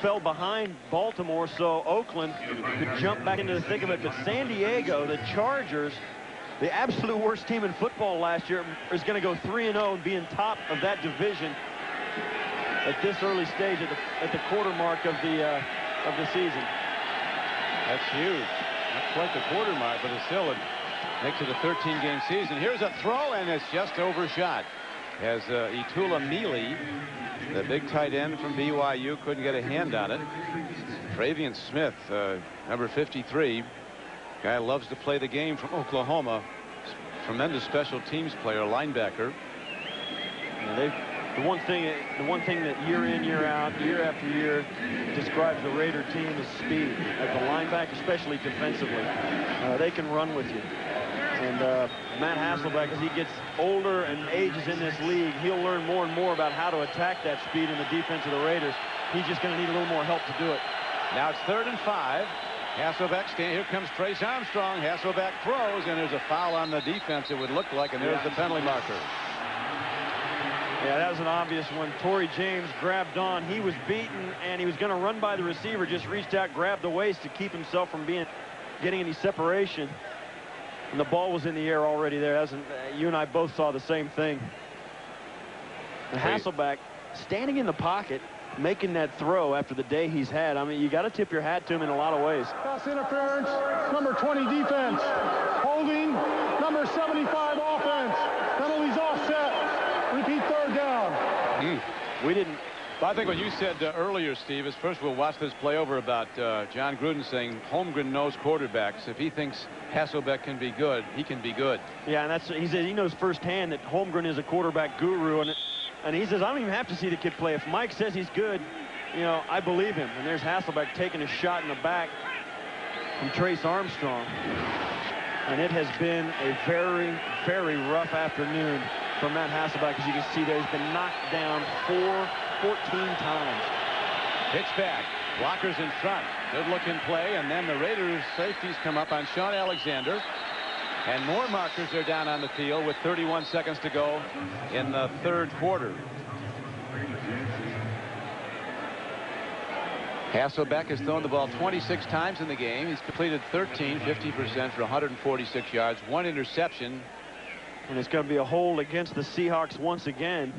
fell behind Baltimore, so Oakland could jump back into the thick of it. But San Diego, the Chargers, the absolute worst team in football last year, is going to go 3-0 and be in top of that division at this early stage at the quarter mark of the season. That's huge. Not quite the quarter mark, but it's still makes it a 13-game season. Here's a throw, and it's just overshot. As Itula Mealy, the big tight end from BYU, couldn't get a hand on it. Travian Smith, number 53, guy loves to play the game from Oklahoma. Tremendous special teams player, linebacker. The one thing that year in, year out, year after year describes the Raider team is speed. At the linebacker, especially defensively, they can run with you. And Matt Hasselbeck, as he gets older and ages in this league, he'll learn more and more about how to attack that speed in the defense of the Raiders. He's just going to need a little more help to do it. Now it's 3rd and 5. Hasselbeck, here comes Trace Armstrong. Hasselbeck throws, and there's a foul on the defense, it would look like, and there's the penalty marker. Yeah, that was an obvious one. Torrey James grabbed on. He was beaten, and he was going to run by the receiver, just reached out, grabbed the waist to keep himself from getting any separation. And the ball was in the air already there. You and I both saw the same thing. And Hasselbeck standing in the pocket, making that throw after the day he's had. I mean, you got to tip your hat to him in a lot of ways. Pass interference, number 20 defense. Holding, number 75 offense. Penalties offset. Repeat 3rd down. We didn't. I think what you said earlier, Steve, is first we'll watch this play over about John Gruden saying Holmgren knows quarterbacks. If he thinks Hasselbeck can be good, he can be good. Yeah, and he said he knows firsthand that Holmgren is a quarterback guru, and he says I don't even have to see the kid play. If Mike says he's good, I believe him. And there's Hasselbeck taking a shot in the back from Trace Armstrong. And it has been a very, very rough afternoon for Matt Hasselbeck. As you can see there, he's been knocked down 14 times. Pitch back. Blockers in front. Good looking play. And then the Raiders safeties come up on Sean Alexander. And more markers are down on the field with 31 seconds to go in the 3rd quarter. Hasselbeck has thrown the ball 26 times in the game. He's completed 13, 50% for 146 yards, 1 interception. And it's going to be a hold against the Seahawks once again.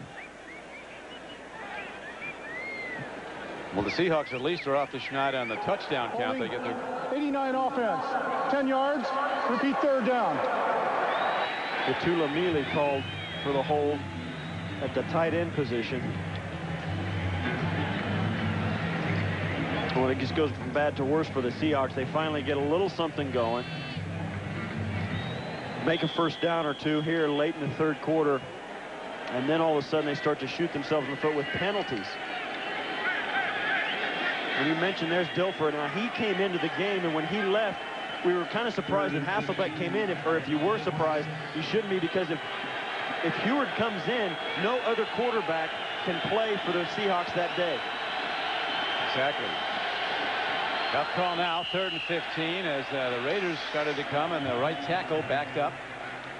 Well, the Seahawks at least are off the schneid on the touchdown count. They get their 89 offense, 10 yards, repeat 3rd down. Itula Mealy called for the hold at the tight end position. Well, it just goes from bad to worse for the Seahawks. They finally get a little something going. Make a 1st down or 2 here late in the 3rd quarter. And then all of a sudden they start to shoot themselves in the foot with penalties. And you mentioned there's Dilfer. Now he came into the game, and when he left, we were kind of surprised that Hasselbeck came in. If you were surprised, you shouldn't be, because if Heward comes in, no other quarterback can play for the Seahawks that day. Exactly. Tough call now, 3rd and 15, as the Raiders started to come, and the right tackle backed up.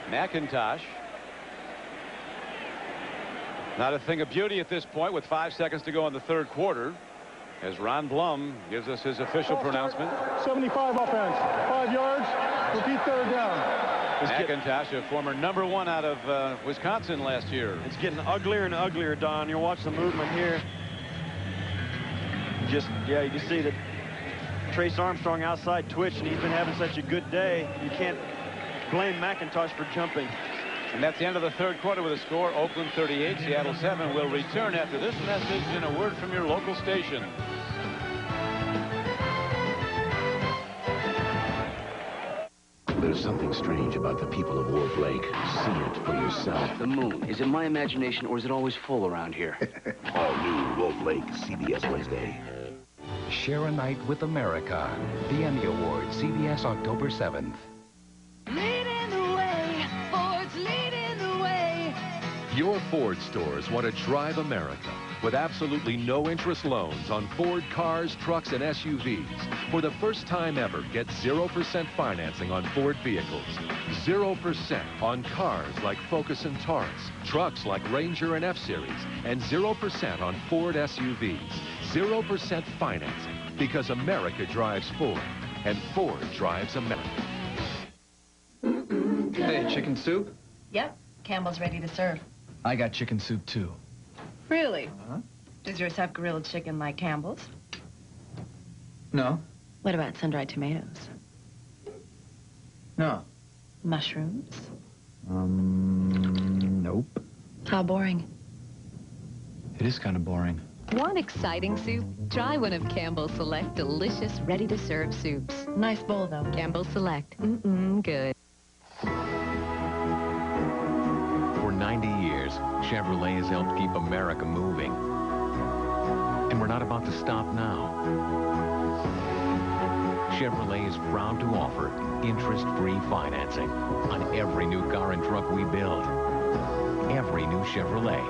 McIntosh. Not a thing of beauty at this point with 5 seconds to go in the 3rd quarter, as Ron Blum gives us his official pronouncement. 75 offense, 5 yards, repeat 3rd down. McIntosh, a former #1 out of Wisconsin last year. It's getting uglier and uglier, Don. You'll watch the movement here. You can see that Trace Armstrong outside twitched, and he's been having such a good day. You can't blame McIntosh for jumping. And that's the end of the 3rd quarter with a score. Oakland 38, Seattle 7. We'll return after this message and a word from your local station. There's something strange about the people of Wolf Lake. See it for yourself. The moon. Is it my imagination, or is it always full around here? All new Wolf Lake, CBS Wednesday. Share a night with America. The Emmy Awards, CBS October 7th. Leading the way, Ford's leading the way. Your Ford stores want to drive America with absolutely no interest loans on Ford cars, trucks, and SUVs. For the first time ever, get 0% financing on Ford vehicles. 0% on cars like Focus and Taurus, trucks like Ranger and F-Series, and 0% on Ford SUVs. 0% financing because America drives Ford, and Ford drives America. Hey, chicken soup? Yep, Campbell's ready to serve. I got chicken soup, too. Really? Does yours have grilled chicken like Campbell's? No. What about sun-dried tomatoes? No. Mushrooms? Nope. How boring. It is kind of boring. Want exciting soup? Try one of Campbell's Select delicious, ready-to-serve soups. Nice bowl, though. Campbell's Select. Good. For 90 years, Chevrolet has helped keep America moving. And we're not about to stop now. Chevrolet is proud to offer interest-free financing on every new car and truck we build. Every new Chevrolet,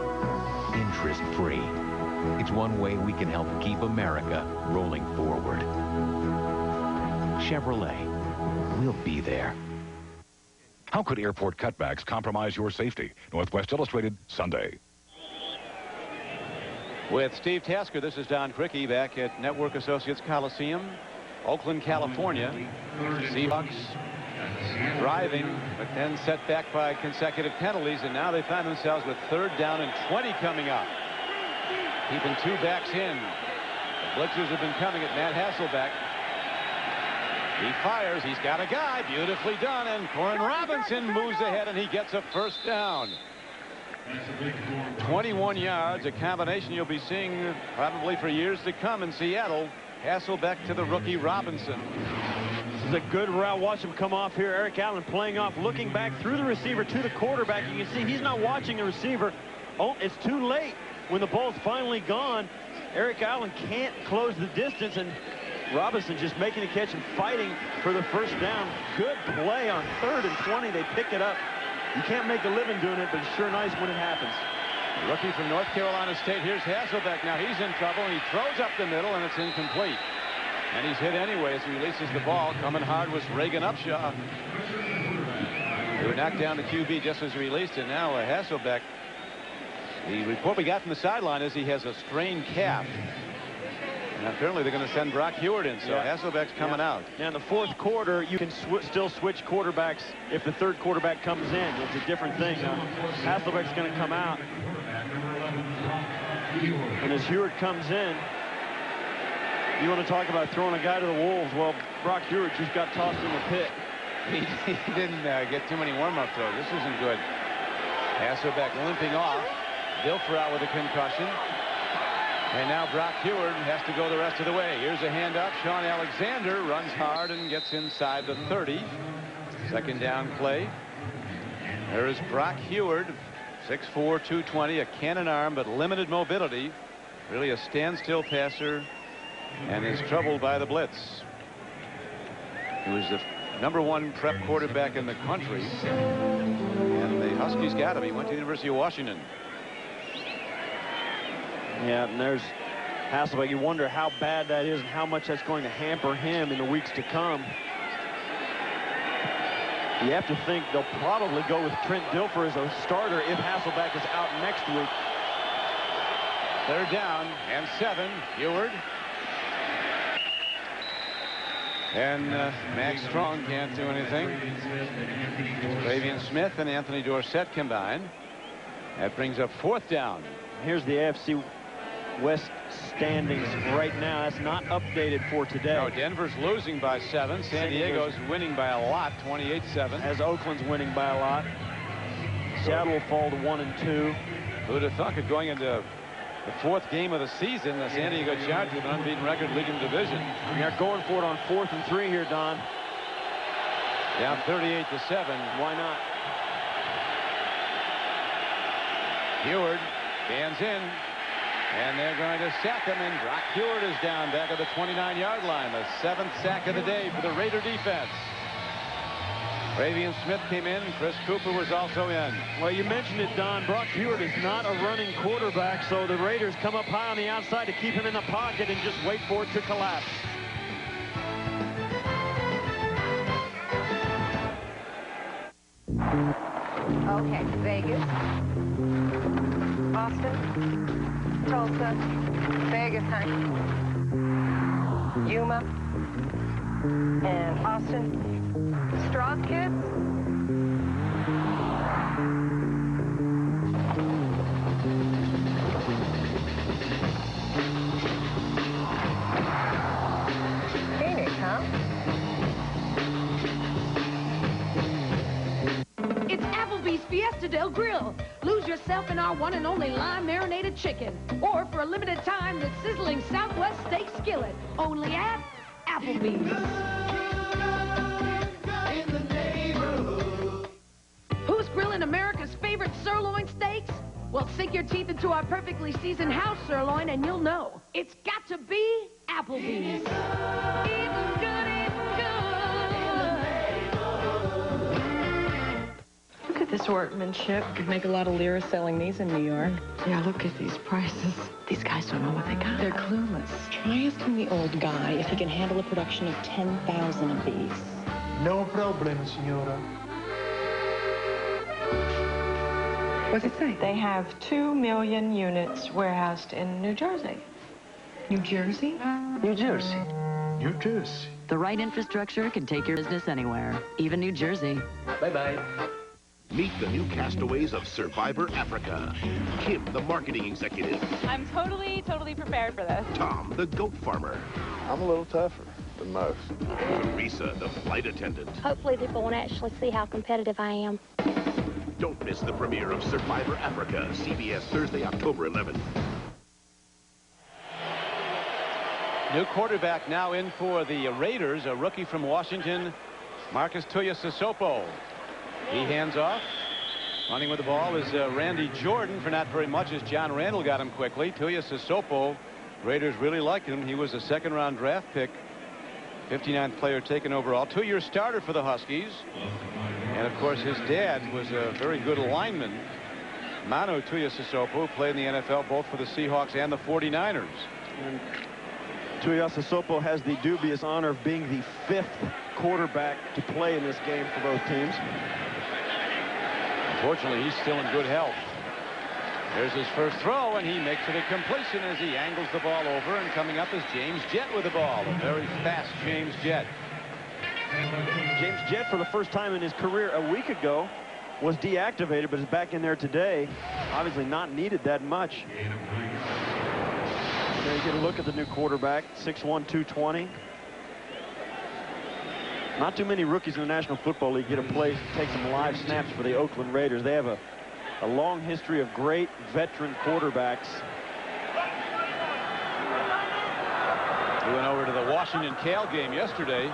interest-free. It's one way we can help keep America rolling forward. Chevrolet, we'll be there. How could airport cutbacks compromise your safety? Northwest Illustrated, Sunday. With Steve Tasker, this is Don Crickey back at Network Associates Coliseum, Oakland, California. Seahawks driving, but then set back by consecutive penalties, and now they find themselves with 3rd down and 20 coming up. Keeping 2 backs in. The blitzers have been coming at Matt Hasselbeck. He fires. He's got a guy. Beautifully done. And Corin Robinson moves ahead, and he gets a 1st down. 21 yards, a combination you'll be seeing probably for years to come in Seattle. Hasselbeck to the rookie Robinson. This is a good route. Watch him come off here. Eric Allen playing off, looking back through the receiver to the quarterback. You can see he's not watching the receiver. Oh, it's too late. When the ball's finally gone, Eric Allen can't close the distance, and Robinson just making a catch and fighting for the 1st down. Good play on 3rd and 20. They pick it up. You can't make a living doing it, but it's sure nice when it happens. The rookie from North Carolina State. Here's Hasselbeck. Now he's in trouble, and he throws up the middle, and it's incomplete. And he's hit anyway as he releases the ball. Coming hard was Reagan Upshaw. They were knocked down to QB just as he released it. Now Hasselbeck. The report we got from the sideline is he has a strained calf. And apparently they're going to send Brock Hewitt in, so Hasselbeck's coming out. Now in the 4th quarter, you can still switch quarterbacks if the 3rd quarterback comes in. It's a different thing. Hasselbeck's going to come out. And as Hewitt comes in, you want to talk about throwing a guy to the wolves. Well, Brock Hewitt just got tossed in the pit. He didn't get too many warm-up throws. This isn't good. Hasselbeck limping off. Dilfer out with a concussion. And now Brock Hewitt has to go the rest of the way. Here's a handoff. Sean Alexander runs hard and gets inside the 30. 2nd down play. There is Brock Hewitt, 6'4", 220, a cannon arm, but limited mobility. Really a standstill passer, and is troubled by the blitz. He was the #1 prep quarterback in the country, and the Huskies got him. He went to the University of Washington. Yeah, and there's Hasselbeck. You wonder how bad that is and how much that's going to hamper him in the weeks to come. You have to think they'll probably go with Trent Dilfer as a starter if Hasselbeck is out next week. 3rd down and 7. Hewitt. And Max Strong can't do anything. Travian Smith and Anthony Dorsett combined. That brings up 4th down. Here's the AFC West standings right now. That's not updated for today. No, Denver's losing by 7. San Diego's winning by a lot, 28-7. As Oakland's winning by a lot. Seattle will fall to 1 and 2. Who'd have thought it going into the 4th game of the season, the San Diego Chargers with an unbeaten record leading the division. They're going for it on 4th and 3 here, Don. Down 38-7. Why not? Hewitt stands in, and they're going to sack him, and Brock Hewitt is down back at the 29-yard line. The 7th sack of the day for the Raider defense. Ravian Smith came in, and Chris Cooper was also in. Well, you mentioned it, Don. Brock Hewitt is not a running quarterback, so the Raiders come up high on the outside to keep him in the pocket and just wait for it to collapse. Okay, Vegas, Austin, Tulsa, Vegas, honey, Yuma, and Austin. Straws, kids? Phoenix, huh? It's Applebee's Fiesta del Grill. Lose yourself in our one and only lime marinated chicken. Or for a limited time, the sizzling Southwest steak skillet. Only at Applebee's. Who's grilling America's favorite sirloin steaks? Well, sink your teeth into our perfectly seasoned house sirloin and you'll know. It's got to be Applebee's. Eatin' good, eatin' good. Look at this workmanship. You'd make a lot of lira selling these in New York. Yeah, look at these prices. These guys don't know what they got. They're clueless. Try asking the old guy if he can handle a production of 10,000 of these. No problem, Senora. What's it say? They have 2 million units warehoused in New Jersey. New Jersey? New Jersey. New Jersey. The right infrastructure can take your business anywhere, even New Jersey. Bye-bye. Meet the new castaways of Survivor Africa. Kim, the marketing executive. I'm totally prepared for this. Tom, the goat farmer. I'm a little tougher than most. Teresa, the flight attendant. Hopefully people won't actually see how competitive I am. Don't miss the premiere of Survivor Africa, CBS Thursday, October 11th. New quarterback now in for the Raiders, a rookie from Washington, Marcus Tuiasosopo. He hands off. Running with the ball is Randy Jordan for not very much as John Randall got him quickly. Tuiasosopo, Raiders really liked him. He was a second-round draft pick, 59th player taken overall, 2-year starter for the Huskies. And, of course, his dad was a very good lineman. Manu Tuiasosopo played in the NFL both for the Seahawks and the 49ers. And Tuiasosopo has the dubious honor of being the 5th quarterback to play in this game for both teams. Unfortunately, he's still in good health. There's his first throw, and he makes it a completion as he angles the ball over. And coming up is James Jett with the ball. A very fast James Jett. James Jett, for the first time in his career a week ago, was deactivated, but is back in there today. Obviously not needed that much. There you get a look at the new quarterback, 6'1", 220. Not too many rookies in the National Football League get a play, take some live snaps for the Oakland Raiders. They have a long history of great veteran quarterbacks. He went over to the Washington-Cal game yesterday,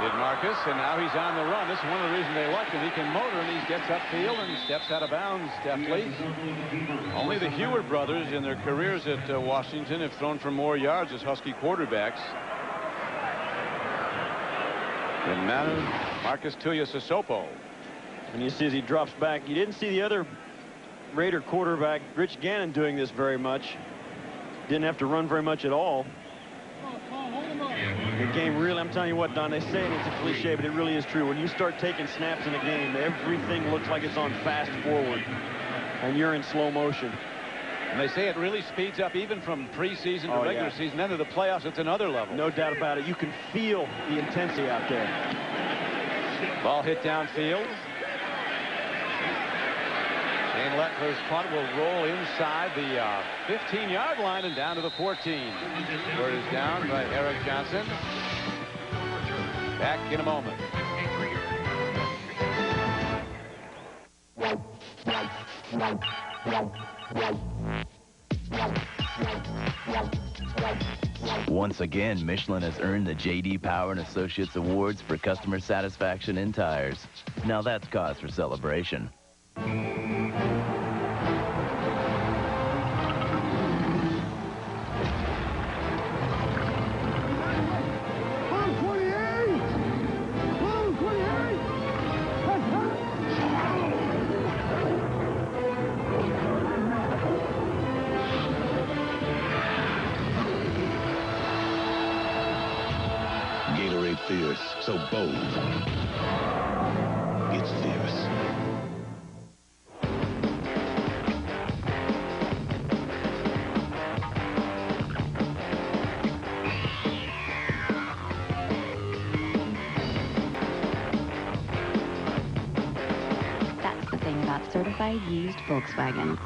did Marcus, and now he's on the run. This is one of the reasons they like him. He can motor, and he gets upfield and steps out of bounds deftly. Only the Heward brothers in their careers at Washington have thrown for more yards as Husky quarterbacks. And Marcus Tuiasosopo. And you see as he drops back, you didn't see the other Raider quarterback, Rich Gannon, doing this very much. Didn't have to run very much at all. The game really, I'm telling you what, Don, they say it, it's a cliche, but it really is true. When you start taking snaps in a game, everything looks like it's on fast forward, and you're in slow motion. And they say it really speeds up even from preseason to regular season. Then to the playoffs, it's another level. No doubt about it. You can feel the intensity out there. Ball hit downfield. Shane Lettler's punt will roll inside the 15-yard line and down to the 14. Where it is down by Eric Johnson. Back in a moment. Once again, Michelin has earned the J.D. Power and Associates Awards for customer satisfaction in tires. Now that's cause for celebration. fearless, so bold. It's fierce. That's the thing about certified used Volkswagens.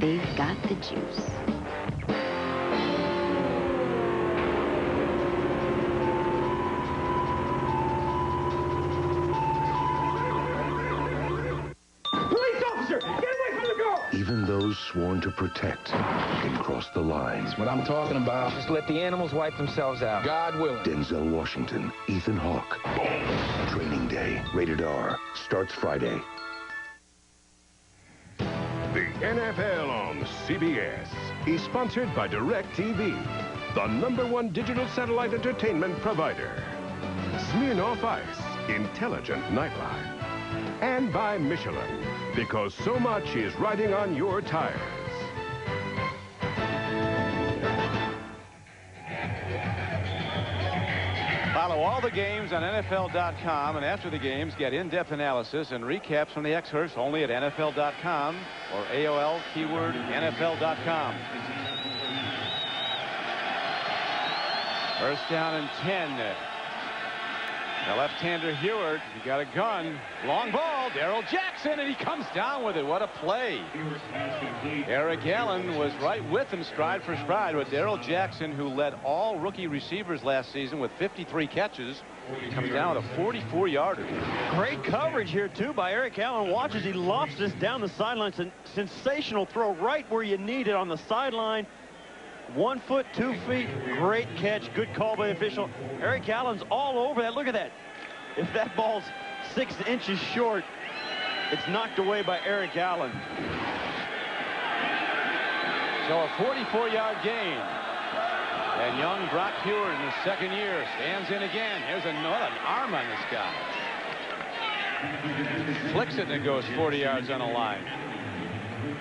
They've got the juice. Police officer, get away from the girl! Even those sworn to protect can cross the line. That's what I'm talking about. Just let the animals wipe themselves out. God willing. Denzel Washington, Ethan Hawke. Training Day, rated R, starts Friday. The NFL on CBS is sponsored by DirecTV, the #1 digital satellite entertainment provider. Smirnoff Ice, intelligent nightlife. And by Michelin, because so much is riding on your tires. Follow all the games on NFL.com, and after the games, get in-depth analysis and recaps from the experts only at NFL.com or AOL keyword NFL.com. First down and 10. The left-hander Heward, he got a gun. Long ball, Darrell Jackson, and he comes down with it. What a play. Eric Allen was right with him stride for stride, but Darrell Jackson, who led all rookie receivers last season with 53 catches, comes down with a 44-yarder. Great coverage here, too, by Eric Allen. Watch as he lofts this down the sideline. Sensational throw right where you need it on the sideline. 1 foot, 2 feet. Great catch. Good call by the official. Eric Allen's all over that. Look at that. If that ball's 6 inches short, it's knocked away by Eric Allen. So a 44-yard gain. And young Brock Heward in his second year stands in again. Here's another arm on this guy. Flicks it and it goes 40 yards on a line.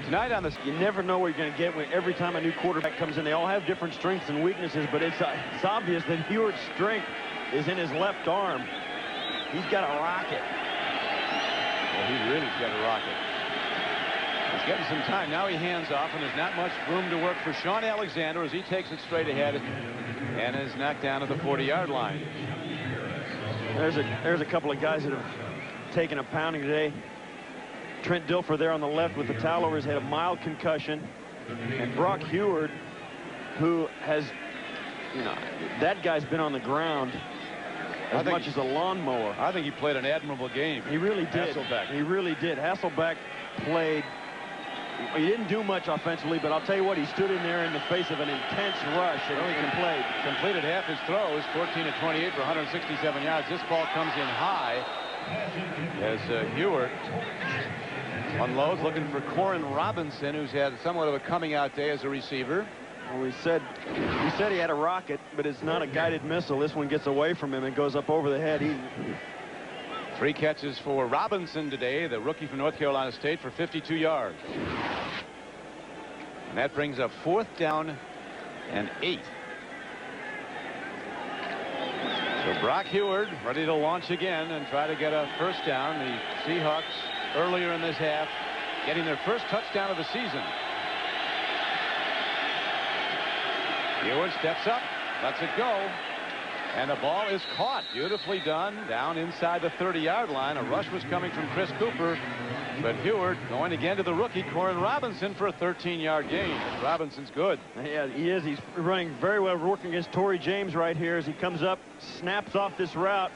Tonight on this, you never know what you're going to get every time a new quarterback comes in. They all have different strengths and weaknesses, but it's obvious that Heward's strength is in his left arm. He's got a rocket. Well, he really's got a rocket. He's getting some time. Now he hands off, and there's not much room to work for Sean Alexander as he takes it straight ahead and is knocked down to the 40-yard line. There's a couple of guys that have taken a pounding today. Trent Dilfer there on the left with the towel over his head, a mild concussion. And Brock Heward, who has, that guy's been on the ground as much as a lawnmower. I think he played an admirable game. He really did. Hasselbeck. He really did. Hasselbeck played. He didn't do much offensively, but I'll tell you what, he stood in there in the face of an intense rush and he played. Completed half his throws, 14 of 28 for 167 yards. This ball comes in high as Heward unloads, looking for Corin Robinson, who's had somewhat of a coming-out day as a receiver. Well, he said he had a rocket, but it's not a guided missile. This one gets away from him and goes up over the head. 3 catches for Robinson today, the rookie from North Carolina State, for 52 yards. And that brings up 4th down and 8. So Brock Heward ready to launch again and try to get a first down. The Seahawks earlier in this half getting their first touchdown of the season. Heward steps up, lets it go, and the ball is caught. Beautifully done down inside the 30-yard line. A rush was coming from Chris Cooper, but Heward going again to the rookie Corin Robinson for a 13-yard gain. Robinson's good. Yeah, he is. He's running very well, working against Torrey James right here as he comes up, snaps off this route,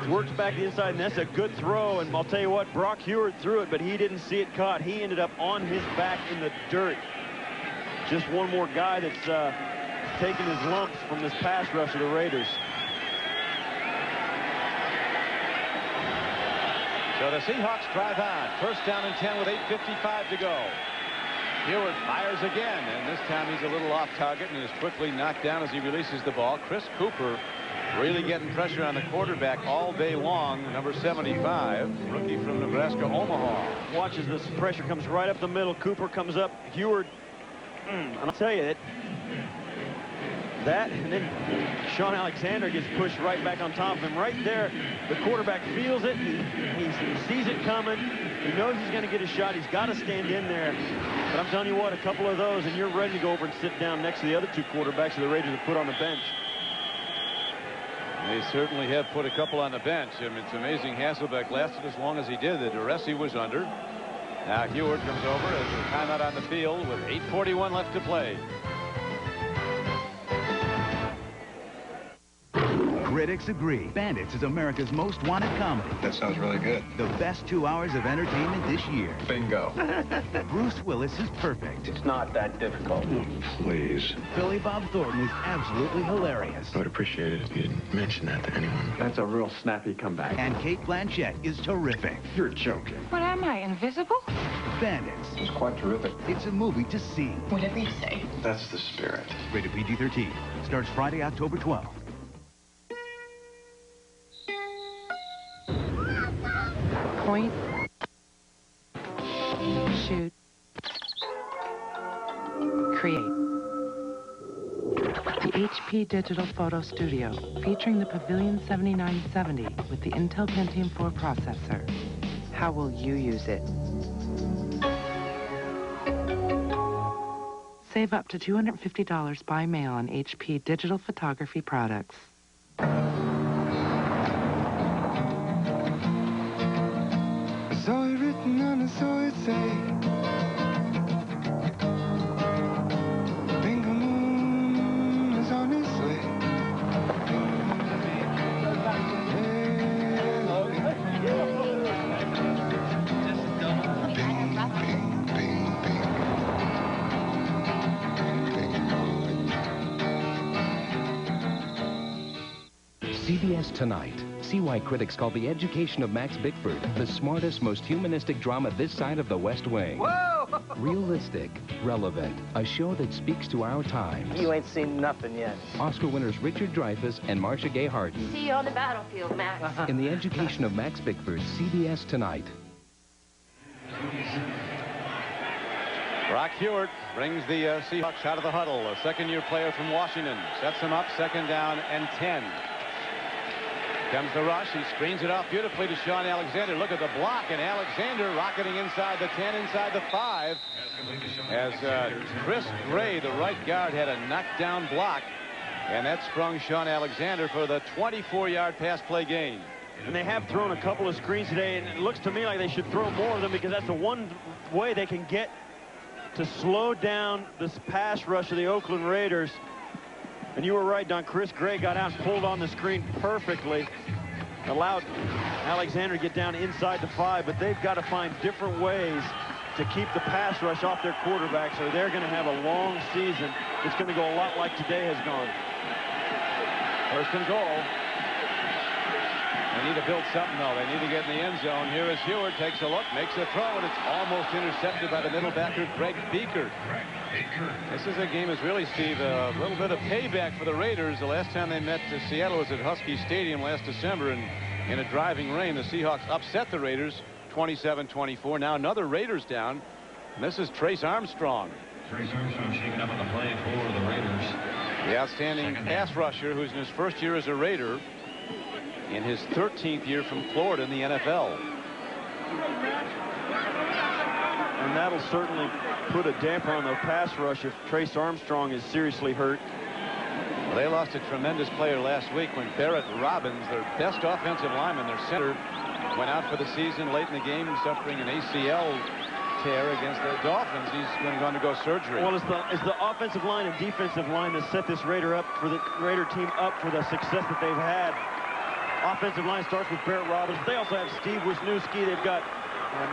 works back the inside, and that's a good throw. And I'll tell you what, Brock Heward threw it, but he didn't see it caught. He ended up on his back in the dirt. Just one more guy that's taking his lumps from this pass rush of the Raiders. So the Seahawks drive on. First down and 10 with 8:55 to go. Heward fires again, and this time he's a little off target and is quickly knocked down as he releases the ball. Chris Cooper really getting pressure on the quarterback all day long. Number 75, rookie from Nebraska, Omaha. Watch as this pressure comes right up the middle. Cooper comes up. Heward, and I'll tell you, That, and then Sean Alexander gets pushed right back on top of him. Right there, the quarterback feels it. He sees it coming. He knows he's going to get a shot. He's got to stand in there. But I'm telling you what, a couple of those, and you're ready to go over and sit down next to the other two quarterbacks that the Raiders have put on the bench. They certainly have put a couple on the bench. I mean, it's amazing Hasselbeck lasted as long as he did. The duress he was under. Now Heward comes over as a timeout on the field with 8:41 left to play. Critics agree. Bandits is America's most wanted comedy. That sounds really good. The best 2 hours of entertainment this year. Bingo. Bruce Willis is perfect. It's not that difficult. Please. Billy Bob Thornton is absolutely hilarious. I would appreciate it if you didn't mention that to anyone. That's a real snappy comeback. And Kate Blanchett is terrific. You're joking. What am I, invisible? Bandits. It's quite terrific. It's a movie to see. Whatever you say. That's the spirit. Rated PG-13. Starts Friday, October 12th. Point. Shoot. Create. The HP Digital Photo Studio, featuring the Pavilion 7970 with the Intel Pentium 4 processor. How will you use it? Save up to $250 by mail on HP digital photography products. I saw it written and I saw it say, Bingo Moon is on its way. CBS Tonight. See why critics call The Education of Max Bickford the smartest, most humanistic drama this side of the West Wing. Whoa! Realistic, relevant, a show that speaks to our times. You ain't seen nothing yet. Oscar winners Richard Dreyfuss and Marcia Gay Harden. See you on the battlefield, Max. In The Education of Max Bickford, CBS Tonight. Brock Heward brings the Seahawks out of the huddle. A second-year player from Washington sets him up, second down and 10. Comes the rush. He screens it off beautifully to Sean Alexander. Look at the block, and Alexander rocketing inside the 10, inside the 5. As Chris Gray, the right guard, had a knockdown block, and that sprung Sean Alexander for the 24-yard pass play gain. And they have thrown a couple of screens today, and it looks to me like they should throw more of them because that's the one way they can get to slow down this pass rush of the Oakland Raiders. And you were right, Don. Chris Gray got out and pulled on the screen perfectly. Allowed Alexander to get down inside the 5, but they've got to find different ways to keep the pass rush off their quarterbacks, or they're going to have a long season. It's going to go a lot like today has gone. First and goal. They need to build something, though. They need to get in the end zone. Here is Heward, takes a look, makes a throw, and it's almost intercepted by the middle backer, Greg Beaker. This is a game that's really, Steve, a little bit of payback for the Raiders. The last time they met Seattle was at Husky Stadium last December, and in a driving rain, the Seahawks upset the Raiders 27-24. Now another Raiders down, and this is Trace Armstrong. Trace Armstrong shaking up on the play for the Raiders. The outstanding pass rusher who's in his first year as a Raider, in his 13th year from Florida in the NFL. And that'll certainly put a damper on the pass rush if Trace Armstrong is seriously hurt. Well, they lost a tremendous player last week when Barrett Robbins, their best offensive lineman, their center, went out for the season late in the game, suffering an ACL tear against the Dolphins. He's going to undergo surgery. Well, it's the offensive line and defensive line that set this Raider team up for the success that they've had. Offensive line starts with Barrett Robbins. They also have Steve Wisniewski. They've got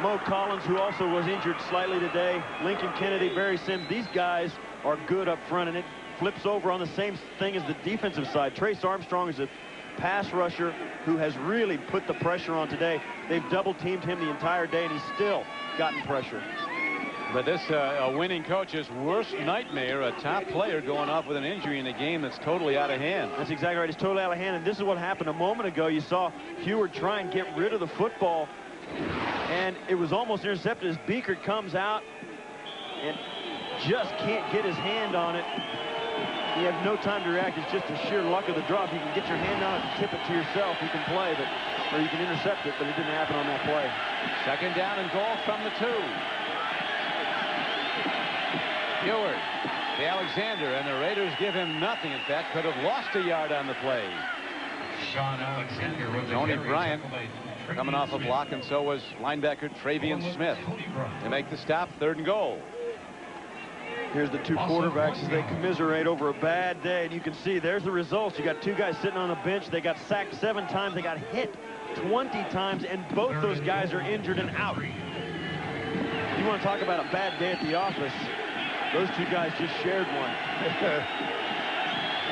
Mo Collins, who also was injured slightly today. Lincoln Kennedy, Barry Sims. These guys are good up front, and it flips over on the same thing as the defensive side. Trace Armstrong is a pass rusher who has really put the pressure on today. They've double-teamed him the entire day, and he's still gotten pressure. But this a winning coach's worst nightmare, a top player going off with an injury in a game that's totally out of hand. That's exactly right. It's totally out of hand, and this is what happened a moment ago. You saw Heward try and get rid of the football, and it was almost intercepted as Beaker comes out and just can't get his hand on it. You have no time to react. It's just the sheer luck of the draw. If you can get your hand on it and tip it to yourself, you can play, or you can intercept it, but it didn't happen on that play. Second down and goal from the 2. Ewert to Alexander, and the Raiders give him nothing. In fact, could have lost a yard on the play. Sean Alexander with the Tony carry, Bryant tackled by coming off a block, and so was linebacker Travian Smith to make the stop. 3rd and goal. Here's the 2 quarterbacks as they commiserate over a bad day, and you can see there's the results. You got 2 guys sitting on the bench. They got sacked 7 times. They got hit 20 times, and both those guys are injured and out. You want to talk about a bad day at the office? Those 2 guys just shared one.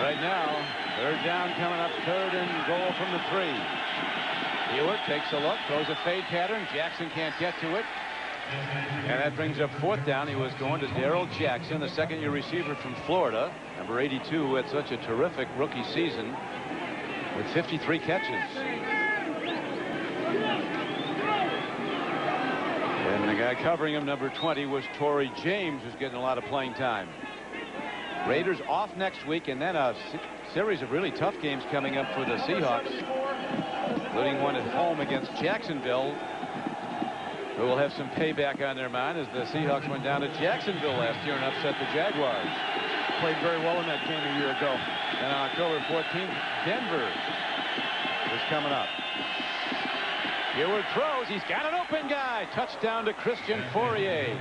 Right now, 3rd down coming up, 3rd and goal from the 3. Ewert takes a look, throws a fade pattern. Jackson can't get to it. And that brings up 4th down. He was going to Darrell Jackson, the second-year receiver from Florida, number 82, who had such a terrific rookie season with 53 catches. And the guy covering him, number 20, was Torrey James, who's getting a lot of playing time. Raiders off next week, and then a series of really tough games coming up for the Seahawks, including one at home against Jacksonville, who will have some payback on their mind, as the Seahawks went down to Jacksonville last year and upset the Jaguars. Played very well in that game a year ago. And on October 14th, Denver is coming up. Ewert throws. He's got an open guy. Touchdown to Christian Fourier.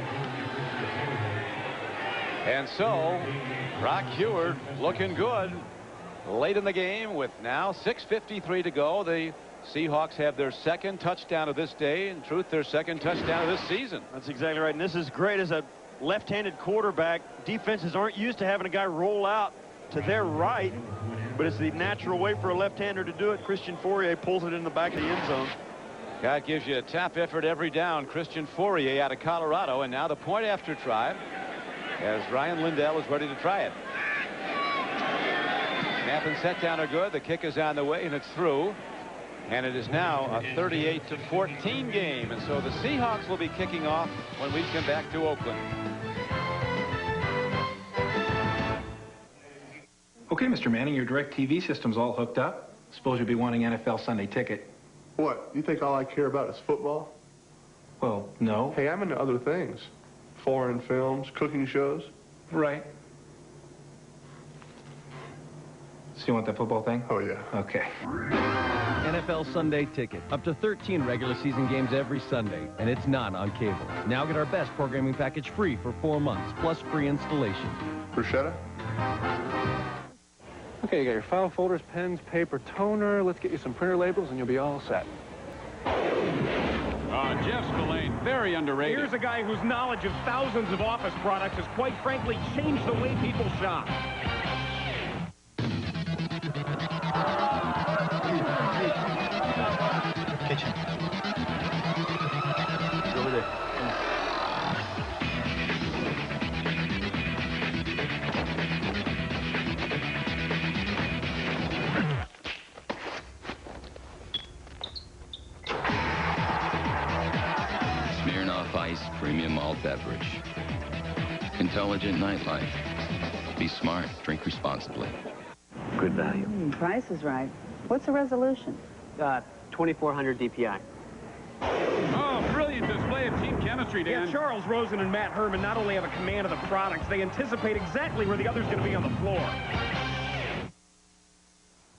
And so, Brock Ewert looking good late in the game with now 6:53 to go. The Seahawks have their 2nd touchdown of this day. In truth, their 2nd touchdown of this season. That's exactly right. And this is great as a left-handed quarterback. Defenses aren't used to having a guy roll out to their right, but it's the natural way for a left-hander to do it. Christian Fourier pulls it in the back of the end zone. Guy gives you a top effort every down. Christian Fourier out of Colorado. And now the point after try, as Ryan Lindell is ready to try it. Snap and set down are good. The kick is on the way, and it's through. And it is now a 38-14 game. And so the Seahawks will be kicking off when we come back to Oakland. Okay, Mr. Manning, your DirecTV system's all hooked up. Suppose you'll be wanting NFL Sunday Ticket. What? You think all I care about is football? Well, no. Hey, I'm into other things. Foreign films, cooking shows. Right. So you want that football thing? Oh, yeah. Okay. NFL Sunday Ticket. Up to 13 regular season games every Sunday, and it's not on cable. Now get our best programming package free for 4 months, plus free installation. Bruschetta? Okay, you got your file folders, pens, paper, toner. Let's get you some printer labels, and you'll be all set. Jeff Spillane, very underrated. Here's a guy whose knowledge of thousands of office products has quite frankly changed the way people shop. Kitchen. Go over there. Smirnoff Ice Premium Malt Beverage. Intelligent nightlife. Be smart. Drink responsibly. Good value. Price is right. What's the resolution? 2400 DPI. Oh, brilliant display of team chemistry, Dan. Yeah, Charles Rosen and Matt Herman not only have a command of the products, they anticipate exactly where the other's going to be on the floor.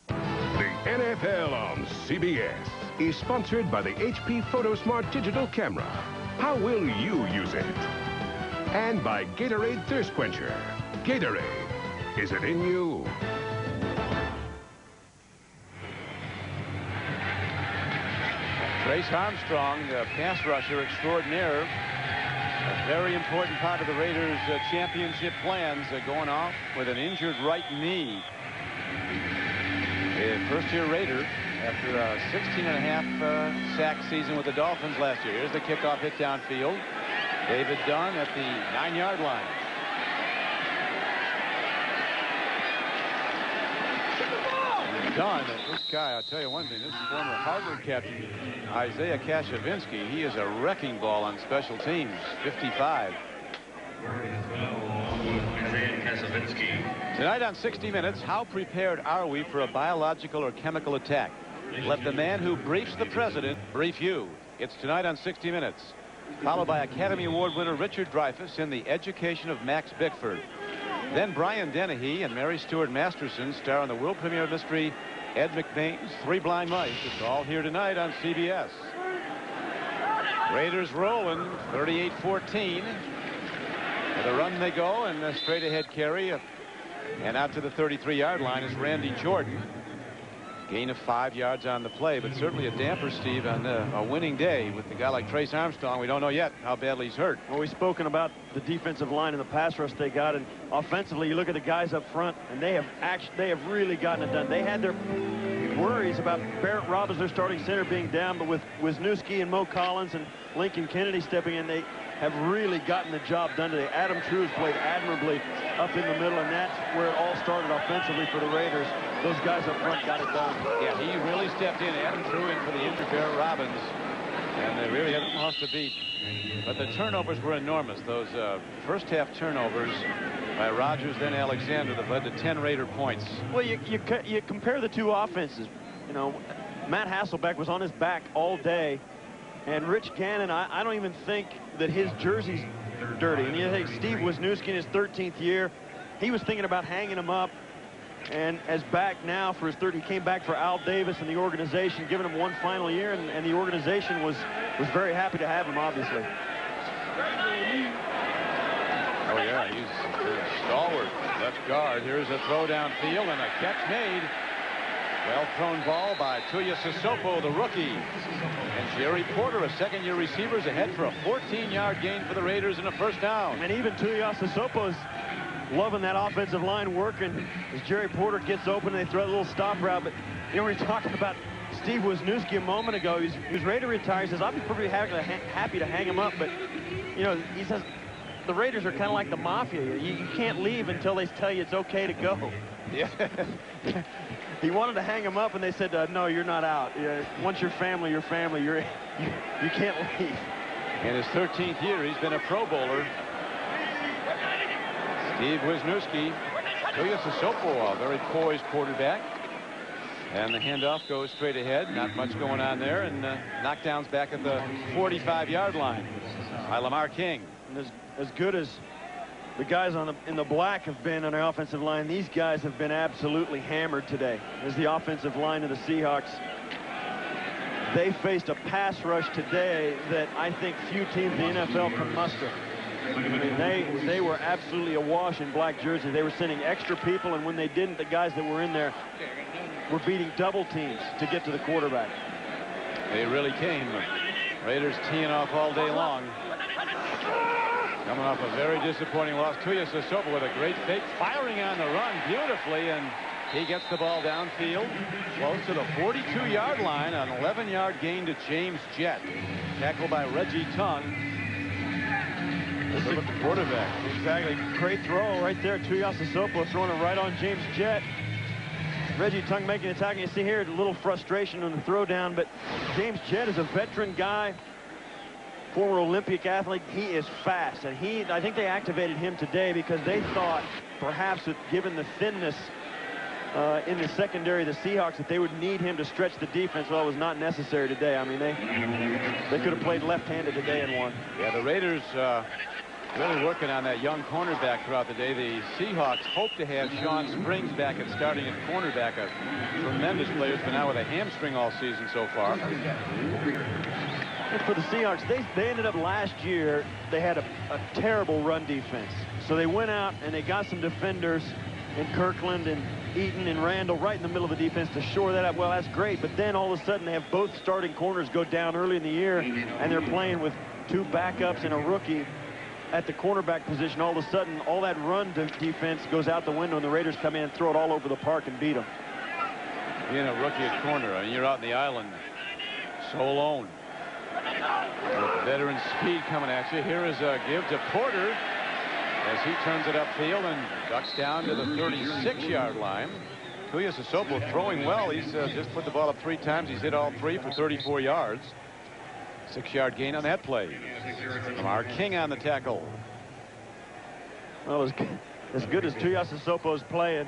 The NFL on CBS is sponsored by the HP PhotoSmart digital camera. How will you use it? And by Gatorade Thirst Quencher. Gatorade. Is it in you? Trace Armstrong, the pass rusher extraordinaire, a very important part of the Raiders' championship plans, going off with an injured right knee. A first-year Raider after a 16.5 sack season with the Dolphins last year. Here's the kickoff hit downfield. David Dunn at the 9-yard line. Dunn, this guy, I'll tell you one thing, this former Harvard captain, Isaiah Kashavinsky, he is a wrecking ball on special teams, 55. Tonight on 60 Minutes, how prepared are we for a biological or chemical attack? Let the man who briefs the president brief you. It's tonight on 60 Minutes, followed by Academy Award winner Richard Dreyfuss in The Education of Max Bickford. Then Brian Dennehy and Mary Stuart Masterson star in the world premiere mystery Ed McBain's Three Blind Mice. It's all here tonight on CBS. Raiders rolling 38-14. With a run they go, and a straight ahead carry, and out to the 33-yard line is Randy Jordan. Gain of 5 yards on the play, but certainly a damper, Steve, on a winning day with a guy like Trace Armstrong. We don't know yet how badly he's hurt. Well, we've spoken about the defensive line and the pass rush they got, and offensively, you look at the guys up front, and they have really gotten it done. They had their worries about Barrett Robbins, their starting center, being down, but with Wisniewski and Mo Collins and Lincoln Kennedy stepping in, they have really gotten the job done today. Adam Trues played admirably up in the middle, and that's where it all started offensively for the Raiders. Those guys up front got it done. Yeah, he really stepped in. Adam True in for the injured Barrett Robbins, and they really haven't lost a beat. But the turnovers were enormous. Those first half turnovers by Rodgers, then Alexander, that led to 10 Raider points. Well, you compare the two offenses. You know, Matt Hasselbeck was on his back all day, and Rich Gannon, I don't even think that his jersey's dirty. And you think Steve Wisniewski in his 13th year, he was thinking about hanging him up. And as back now for his third, he came back for Al Davis and the organization, giving him one final year, and the organization was very happy to have him, obviously. Oh, yeah, he's a stalwart left guard. Here's a throw downfield and a catch made. Well-thrown ball by Tuya Sissoko, the rookie. And Jerry Porter, a second-year receiver, is ahead for a 14-yard gain for the Raiders and a first down. And even Tuya Sissoko's loving that offensive line working as Jerry Porter gets open and they throw a little stop route. But you know, we were talking about Steve Wisniewski a moment ago. He was ready to retire. He says, I'll be pretty happy to hang him up. But, you know, he says the Raiders are kind of like the mafia. You can't leave until they tell you it's okay to go. Yeah. He wanted to hang him up, and they said, no, you're not out. Once you're family, you're family. You can't leave. In his 13th year, he's been a Pro Bowler. Steve Wisniewski, Tuya Sissoko, a very poised quarterback. And the handoff goes straight ahead. Not much going on there. And knockdowns back at the 45-yard line by Lamar King. And as good as the guys in the black have been on the offensive line, these guys have been absolutely hammered today. As the offensive line of the Seahawks, they faced a pass rush today that I think few teams in the NFL can muster. I mean, they were absolutely awash in black jerseys. They were sending extra people, and when they didn't, the guys that were in there were beating double teams to get to the quarterback. They really came. Raiders teeing off all day long. Coming off a very disappointing loss. Tuya Sissoko with a great fake, firing on the run beautifully, and he gets the ball downfield, close to the 42-yard line, an 11-yard gain to James Jett. Tackled by Reggie Tung. Look at the quarterback. Exactly. Great throw right there. Tuya Sissoko throwing it right on James Jett. Reggie Tung making a tackle. You see here a little frustration on the throw down, but James Jett is a veteran guy. Former Olympic athlete. He is fast, and I think they activated him today because they thought perhaps that given the thinness in the secondary of the Seahawks that they would need him to stretch the defense. Well, it was not necessary today. I mean, they could have played left-handed today and won. Yeah, the Raiders really working on that young cornerback throughout the day. The Seahawks hope to have Sean Springs back at starting at cornerback, a tremendous player. He's been out with a hamstring all season so far. And for the Seahawks, they ended up last year, they had a terrible run defense. So they went out and they got some defenders in Kirkland and Eaton and Randall right in the middle of the defense to shore that up. Well, that's great, but then all of a sudden they have both starting corners go down early in the year, and they're playing with two backups and a rookie at the cornerback position. All of a sudden, all that run defense goes out the window, and the Raiders come in and throw it all over the park and beat them. Being a rookie at corner, I mean, you're out in the island so alone. With veteran speed coming at you. Here is a give to Porter as he turns it upfield and ducks down to the 36-yard line. Tuya Sissoko throwing well. He's just put the ball up 3 times. He's hit all 3 for 34 yards. 6-yard gain on that play. Lamar King on the tackle. Well, as good as Tuiasosopo's playing,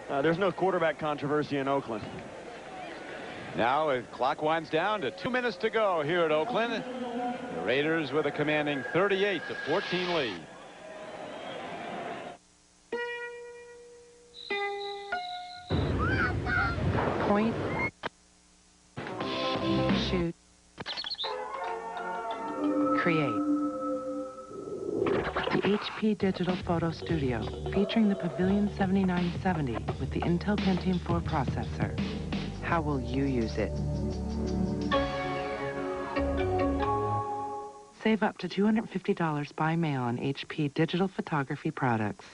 there's no quarterback controversy in Oakland. Now the clock winds down to 2 minutes to go here at Oakland. The Raiders with a commanding 38-14 lead. Point. Shoot. Create. The HP Digital Photo Studio, featuring the Pavilion 7970 with the Intel Pentium 4 processor. How will you use it? Save up to $250 by mail on HP digital photography products.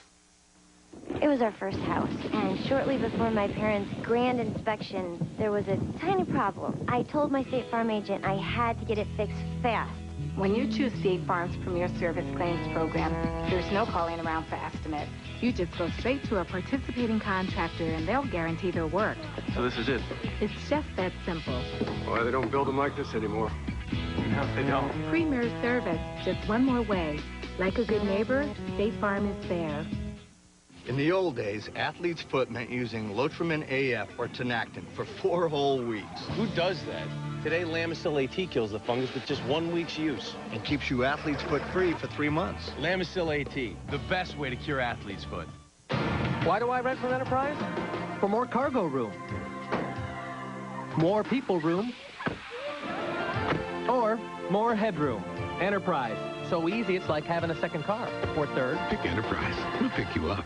It was our first house, and shortly before my parents' grand inspection, there was a tiny problem. I told my State Farm agent I had to get it fixed fast. When you choose State Farm's Premier Service Claims Program, there's no calling around for estimates. You just go straight to a participating contractor and they'll guarantee their work. So this is it? It's just that simple. Why, they don't build them like this anymore. No, they don't. Premier Service, just one more way. Like a good neighbor, State Farm is there. In the old days, athlete's foot meant using Lotrimin AF or Tenactin for 4 whole weeks. Who does that? Today, Lamisil AT kills the fungus with just 1 week's use. And keeps you athlete's foot free for 3 months. Lamisil AT, the best way to cure athlete's foot. Why do I rent from Enterprise? For more cargo room. More people room. Or more headroom. Enterprise. So easy, it's like having a second car. Or third. Pick Enterprise. We'll pick you up.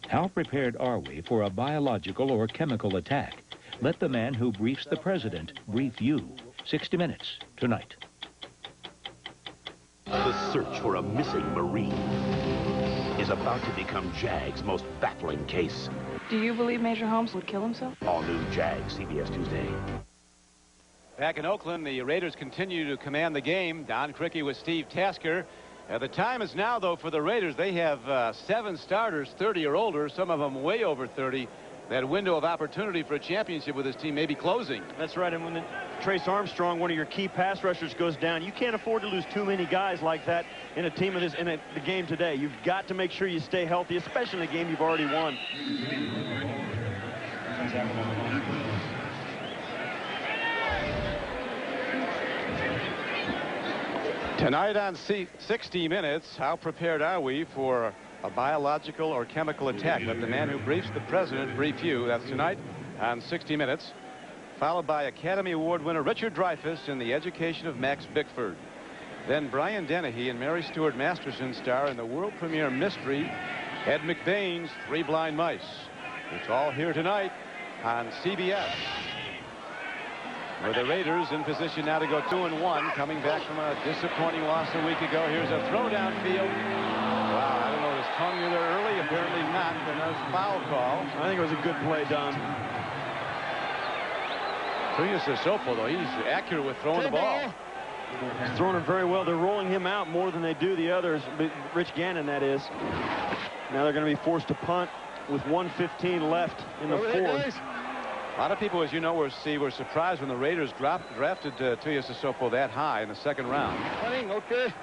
How prepared are we for a biological or chemical attack? Let the man who briefs the president brief you. 60 Minutes, tonight. The search for a missing Marine is about to become JAG's most baffling case. Do you believe Major Holmes would kill himself? All new JAG, CBS Tuesday. Back in Oakland, the Raiders continue to command the game. Don Criqui with Steve Tasker. The time is now, though, for the Raiders. They have 7 starters, 30 or older, some of them way over 30. That window of opportunity for a championship with this team may be closing. That's right, and when Trace Armstrong, one of your key pass rushers, goes down, you can't afford to lose too many guys like that in a team of this, the game today. You've got to make sure you stay healthy, especially in a game you've already won. Tonight on 60 Minutes, how prepared are we for a biological or chemical attack? Let the man who briefs the president brief you. That's tonight on 60 Minutes, followed by Academy Award winner Richard Dreyfuss in The Education of Max Bickford. Then Brian Dennehy and Mary Stuart Masterson star in the world premiere mystery Ed McBain's 3 Blind Mice. It's all here tonight on CBS. With the Raiders in position now to go 2-1, coming back from a disappointing loss a week ago. Here's a throw downfield. Wow, I don't know, his tongue in there early, apparently not, but that was a foul call. I think it was a good play, Don. Tuiasosopo, though, he's accurate with throwing the ball. He's throwing it very well. They're rolling him out more than they do the others. Rich Gannon, that is. Now they're going to be forced to punt with 1:15 left in the fourth. A lot of people, as you know, were surprised when the Raiders drafted Tuiasosopo that high in the 2nd round. Okay.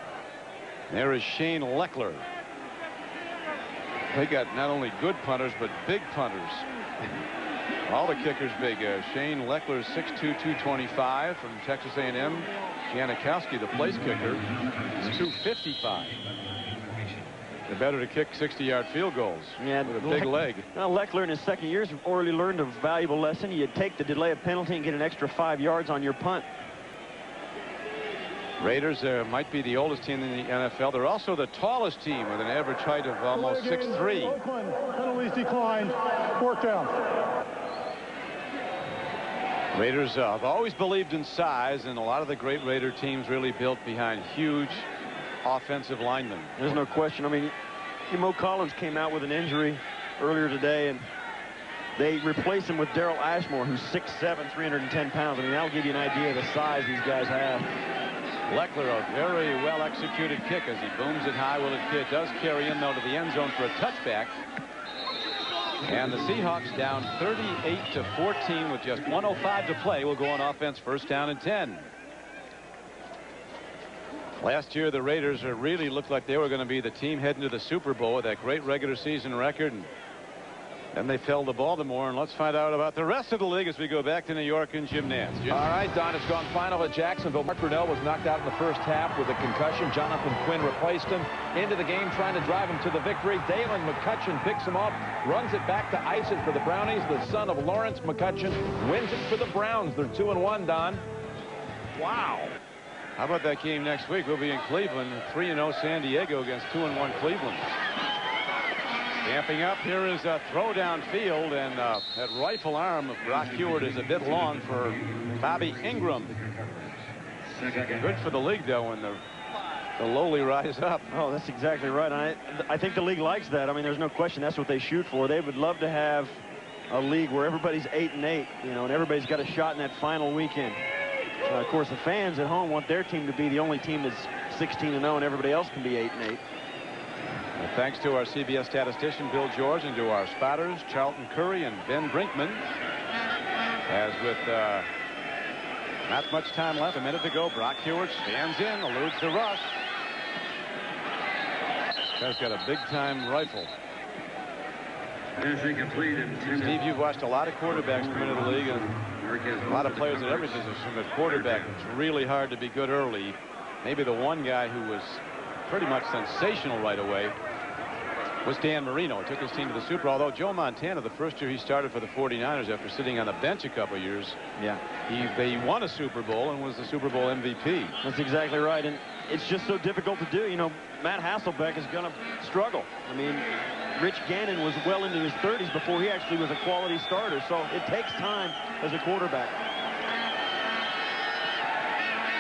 There is Shane Leckler. They got not only good punters, but big punters. All the kickers big. Shane Leckler, 6'2", 225 from Texas A&M. Janikowski, the place kicker, is 255. They're better to kick 60-yard field goals with a big leg. Now, Leckler in his 2nd year has already learned a valuable lesson. You take the delay of penalty and get an extra 5 yards on your punt. Raiders might be the oldest team in the NFL. They're also the tallest team with an average height of almost 6'3". Oakland, penalties declined. 4th down. Raiders have always believed in size, and a lot of the great Raider teams really built behind huge offensive linemen. There's no question. I mean, Mo Collins came out with an injury earlier today, and they replaced him with Daryl Ashmore, who's 6'7", 310 pounds. I mean, that'll give you an idea of the size these guys have. Leckler, a very well-executed kick as he booms it high. Well, it does carry in, though, to the end zone for a touchback. And the Seahawks down 38-14 with just 1:05 to play. Will go on offense, 1st down and 10. Last year, the Raiders really looked like they were going to be the team heading to the Super Bowl with that great regular season record. And then they fell to Baltimore. And let's find out about the rest of the league as we go back to New York and Jim Nance. Jim. All right, Don, it's gone final at Jacksonville. Mark Brunell was knocked out in the first half with a concussion. Jonathan Quinn replaced him into the game, trying to drive him to the victory. Dalen McCutcheon picks him up, runs it back to ice it for the Brownies. The son of Lawrence McCutcheon wins it for the Browns. They're 2-1, Don. Wow. How about that game next week? We'll be in Cleveland. 3-0 San Diego against 2-1 Cleveland. Stamping up. Here is a throw downfield, and that rifle arm of Brock Huard is a bit long for Bobby Ingram. Good for the league, though, when the lowly rise up. Oh, that's exactly right. I think the league likes that. I mean, there's no question that's what they shoot for. They would love to have a league where everybody's 8-8, you know, and everybody's got a shot in that final weekend. Of course, the fans at home want their team to be the only team that's 16-0, and everybody else can be 8-8. Well, thanks to our CBS statistician, Bill George, and to our spotters, Charlton Curry and Ben Brinkman. As with not much time left, a minute to go, Brock Huard stands in, eludes the rush. This guy's got a big-time rifle. Steve, you've watched a lot of quarterbacks come into the league, and a lot of players at every position, but quarterback, it's really hard to be good early. Maybe the one guy who was pretty much sensational right away was Dan Marino. He took his team to the Super Bowl. Although Joe Montana, the first year he started for the 49ers after sitting on the bench a couple of years, they won a Super Bowl and was the Super Bowl MVP. That's exactly right, and it's just so difficult to do. You know, Matt Hasselbeck is going to struggle. I mean, Rich Gannon was well into his 30s before he actually was a quality starter, so it takes time as a quarterback.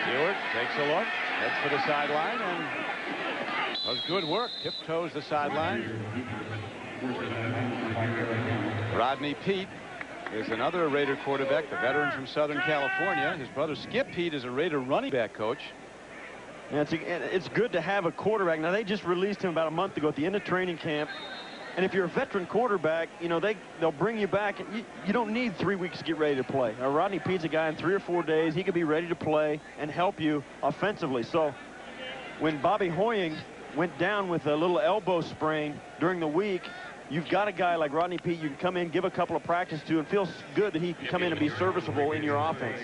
Huard takes a look, heads for the sideline, and does good work. Tiptoes the sideline. Rodney Peete is another Raider quarterback, the veteran from Southern California. His brother Skip Peete is a Raider running back coach. Yeah, it's good to have a quarterback. Now, they just released him about a month ago at the end of training camp. And if you're a veteran quarterback, you know, they'll bring you back. And you don't need 3 weeks to get ready to play. Rodney Peete's a guy in 3 or 4 days. He could be ready to play and help you offensively. So when Bobby Hoying went down with a little elbow sprain during the week, you've got a guy like Rodney Peete you can come in, give a couple of practice to, and feels good that he can come in and be serviceable in your offense.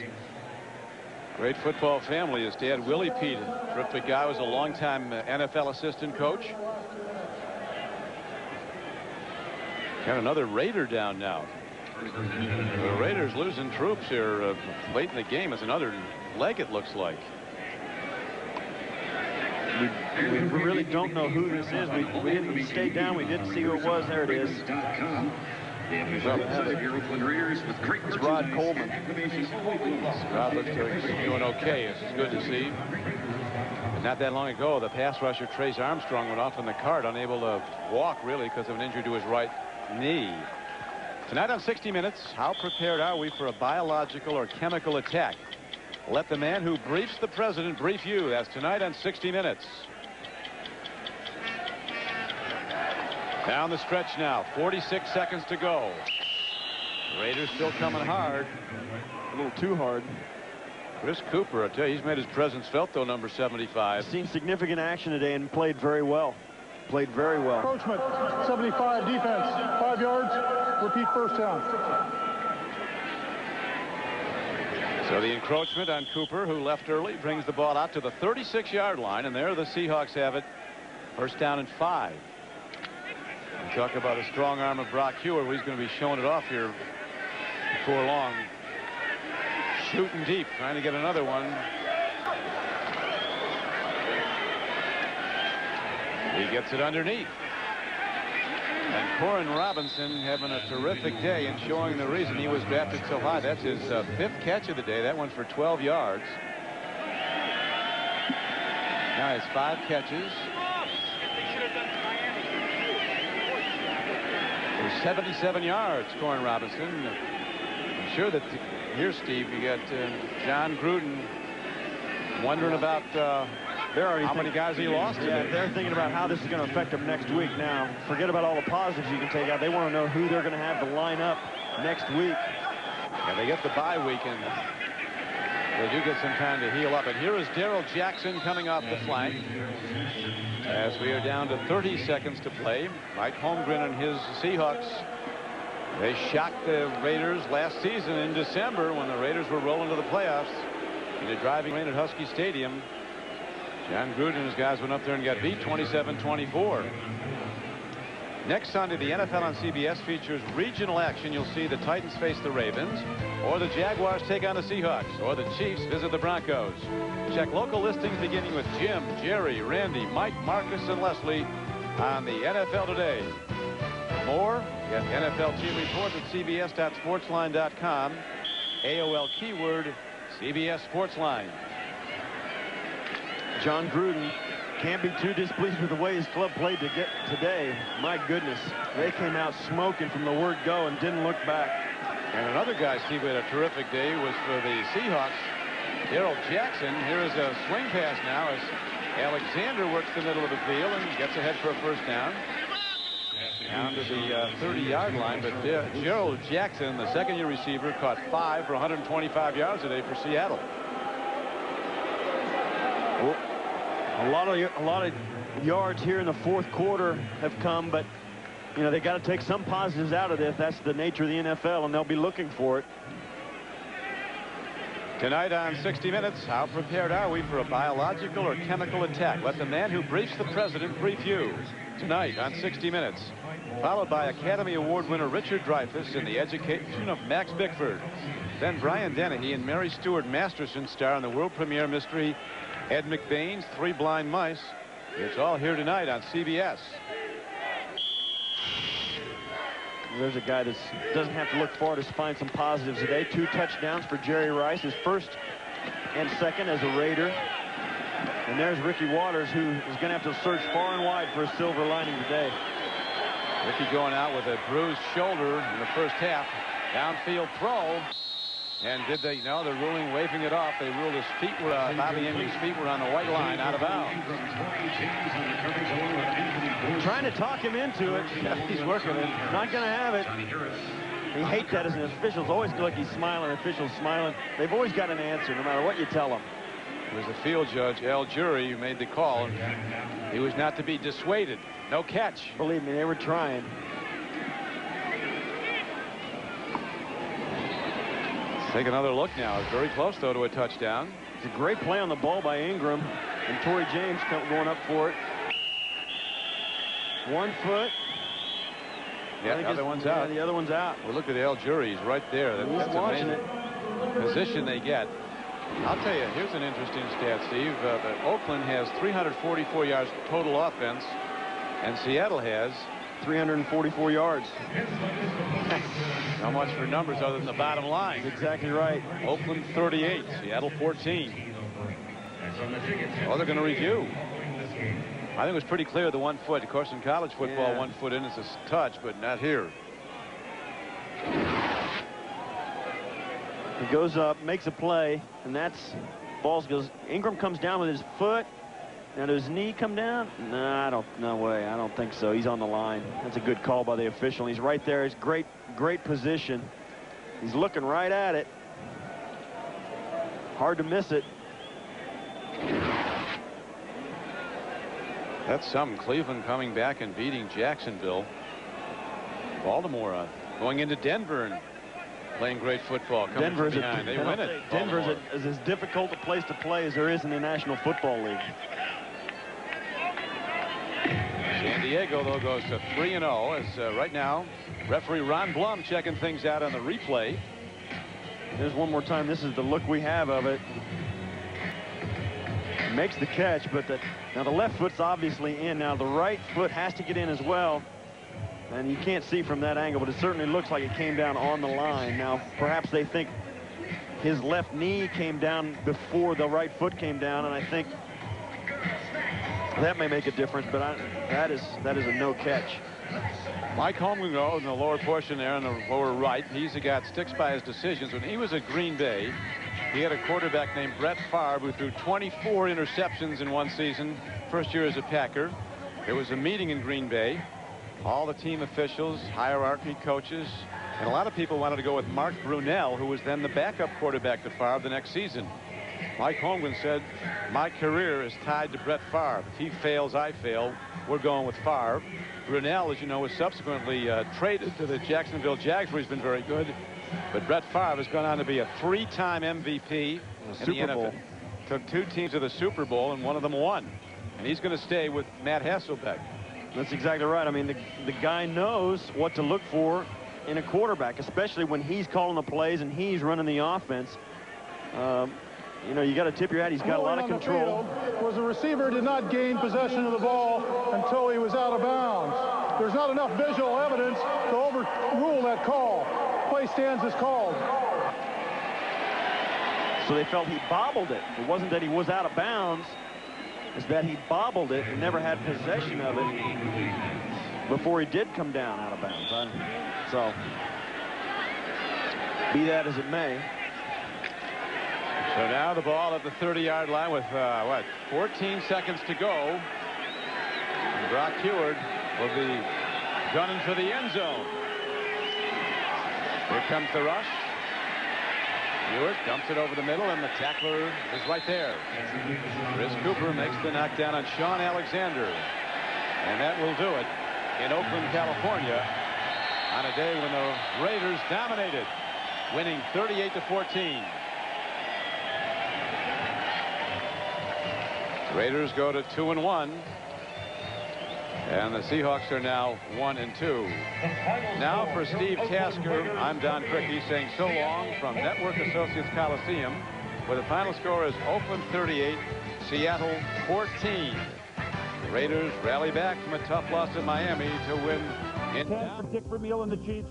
Great football family. His dad, Willie Peete, a terrific guy, was a longtime NFL assistant coach. Got another Raider down now. The Raiders losing troops here late in the game. It's another leg, it looks like. We really don't know who this is. We stayed down. We didn't see who it was. There it is. It's Rod Coleman. Rod looks like he's doing okay. It's good to see. But not that long ago, the pass rusher Trace Armstrong went off on the cart, unable to walk really because of an injury to his right knee. Tonight on 60 Minutes, how prepared are we for a biological or chemical attack? Let the man who briefs the president brief you. That's tonight on 60 Minutes. Down the stretch now, 46 seconds to go. Raiders still coming hard. A little too hard. Chris Cooper, I tell you, he's made his presence felt, though, number 75. Seen significant action today and played very well. Played very well. Encroachment, 75, defense, 5 yards, repeat first down. So the encroachment on Cooper, who left early, brings the ball out to the 36-yard line, and there the Seahawks have it. First down and 5. We talk about a strong arm of Brock Huard. He's going to be showing it off here before long. Shooting deep, trying to get another one. He gets it underneath. And Corin Robinson having a terrific day and showing the reason he was drafted so high. That's his 5th catch of the day. That one for 12 yards. Now he has 5 catches. For 77 yards, Corin Robinson. I'm sure that here, Steve, you got John Gruden wondering about how many guys he lost. Yeah, they're thinking about how this is going to affect them next week. Now, forget about all the positives you can take out. They want to know who they're going to have to line up next week. Yeah, they get the bye week, and They do get some time to heal up. And here is Darrell Jackson coming off the flank. As we are down to 30 seconds to play, Mike Holmgren and his Seahawks, they shocked the Raiders last season in December when the Raiders were rolling to the playoffs in a driving rain at Husky Stadium. John Gruden and his guys went up there and got beat 27-24. Next Sunday, the NFL on CBS features regional action. You'll see the Titans face the Ravens, or the Jaguars take on the Seahawks, or the Chiefs visit the Broncos. Check local listings beginning with Jim, Jerry, Randy, Mike, Marcus, and Leslie on the NFL Today. For more, get NFL team reports at cbs.sportsline.com. AOL keyword CBS Sportsline. John Gruden can't be too displeased with the way his club played to get today. My goodness, they came out smoking from the word go and didn't look back. And another guy, Steve, who had a terrific day was for the Seahawks, Darrell Jackson. Here is a swing pass now as Alexander works the middle of the field and gets ahead for a first down. Down to the 30-yard line, but Darrell Jackson, the second-year receiver, caught 5 for 125 yards today for Seattle. Well, a lot of yards here in the fourth quarter have come, but you know they got to take some positives out of this. That's the nature of the NFL, and they'll be looking for it. Tonight on 60 Minutes, how prepared are we for a biological or chemical attack? Let the man who briefs the president brief you. Tonight on 60 Minutes, followed by Academy Award winner Richard Dreyfuss in the education of Max Bickford. Then Brian Dennehy and Mary Stuart Masterson star in the world premiere mystery Ed McBain's Three Blind Mice. It's all here tonight on CBS. There's a guy that doesn't have to look far to find some positives today. 2 touchdowns for Jerry Rice, his first and second as a Raider. And there's Ricky Waters, who is going to have to search far and wide for a silver lining today. Ricky going out with a bruised shoulder in the first half. Downfield throw. And did they? No, they're ruling, waving it off. They ruled his feet were, Bobby Ingram's feet were on the white line, out of bounds. Trying to talk him into it. Yeah, he's working it. Not going to have it. He hates that as an official. It's always like he's smiling, officials smiling. They've always got an answer, no matter what you tell them. It was the field judge, Al Jury, who made the call. And he was not to be dissuaded. No catch. Believe me, they were trying. Take another look now. It's very close, though, to a touchdown. It's a great play on the ball by Ingram. And Torrey James going up for it. 1 foot. Yeah, the other one's out. The other one's out. Well, look at Al Jury. He's right there. That's amazing position they get. I'll tell you, here's an interesting stat, Steve. Oakland has 344 yards total offense, and Seattle has 344 yards. Not much for numbers other than the bottom line. That's exactly right. Oakland 38, Seattle 14. Oh, they're going to review. I think it was pretty clear the 1 foot. Of course, in college football, 1 foot in is a touch, but not here. He goes up, makes a play, and that's balls goes. Ingram comes down with his foot. Now, does his knee come down? No, no way. I don't think so. He's on the line. That's a good call by the official. He's right there. It's great position. He's looking right at it. Hard to miss it. That's some. Cleveland coming back and beating Jacksonville. Baltimore going into Denver and playing great football. Denver's behind. They win it. Denver's is as difficult a place to play as there is in the National Football League. San Diego, though, goes to 3-0 as right now referee Ron Blum checking things out on the replay. There's one more time. This is the look we have of it. Makes the catch, but now the left foot's obviously in. Now the right foot has to get in as well. And you can't see from that angle, but it certainly looks like it came down on the line. Now, perhaps they think his left knee came down before the right foot came down, and I think that may make a difference, but that is a no catch. Mike Holmgren in the lower portion there on the lower right. He's a guy that sticks by his decisions. When he was at Green Bay, he had a quarterback named Brett Favre who threw 24 interceptions in one season, first year as a Packer. There was a meeting in Green Bay. All the team officials, hierarchy, coaches, and a lot of people wanted to go with Mark Brunell, who was then the backup quarterback to Favre the next season. Mike Holmgren said, my career is tied to Brett Favre. If he fails, I fail. We're going with Favre. Brunell, as you know, was subsequently traded to the Jacksonville Jags, where he's been very good. But Brett Favre has gone on to be a 3-time MVP in Super the Bowl. NFL. Took 2 teams to the Super Bowl, and one of them won. And he's going to stay with Matt Hasselbeck. That's exactly right. I mean, the guy knows what to look for in a quarterback, especially when he's calling the plays and he's running the offense. You know, you got to tip your hat. He's got a lot of control. Was the receiver did not gain possession of the ball until he was out of bounds. There's not enough visual evidence to overrule that call. Play stands as called. So they felt he bobbled it. It wasn't that he was out of bounds. It's that he bobbled it and never had possession of it before he did come down out of bounds. So, be that as it may. So now the ball at the 30-yard line with, 14 seconds to go. And Brock Heward will be gunning for the end zone. Here comes the rush. Heward dumps it over the middle, and the tackler is right there. Chris Cooper makes the knockdown on Sean Alexander. And that will do it in Oakland, California, on a day when the Raiders dominated, winning 38-14. Raiders go to 2-1. And the Seahawks are now 1-2. Now for Steve Tasker, I'm Don Crickey saying so long from Network Associates Coliseum, where the final score is Oakland 38, Seattle 14. The Raiders rally back from a tough loss in Miami to win in 10 for Dick Vermeil and the Chiefs.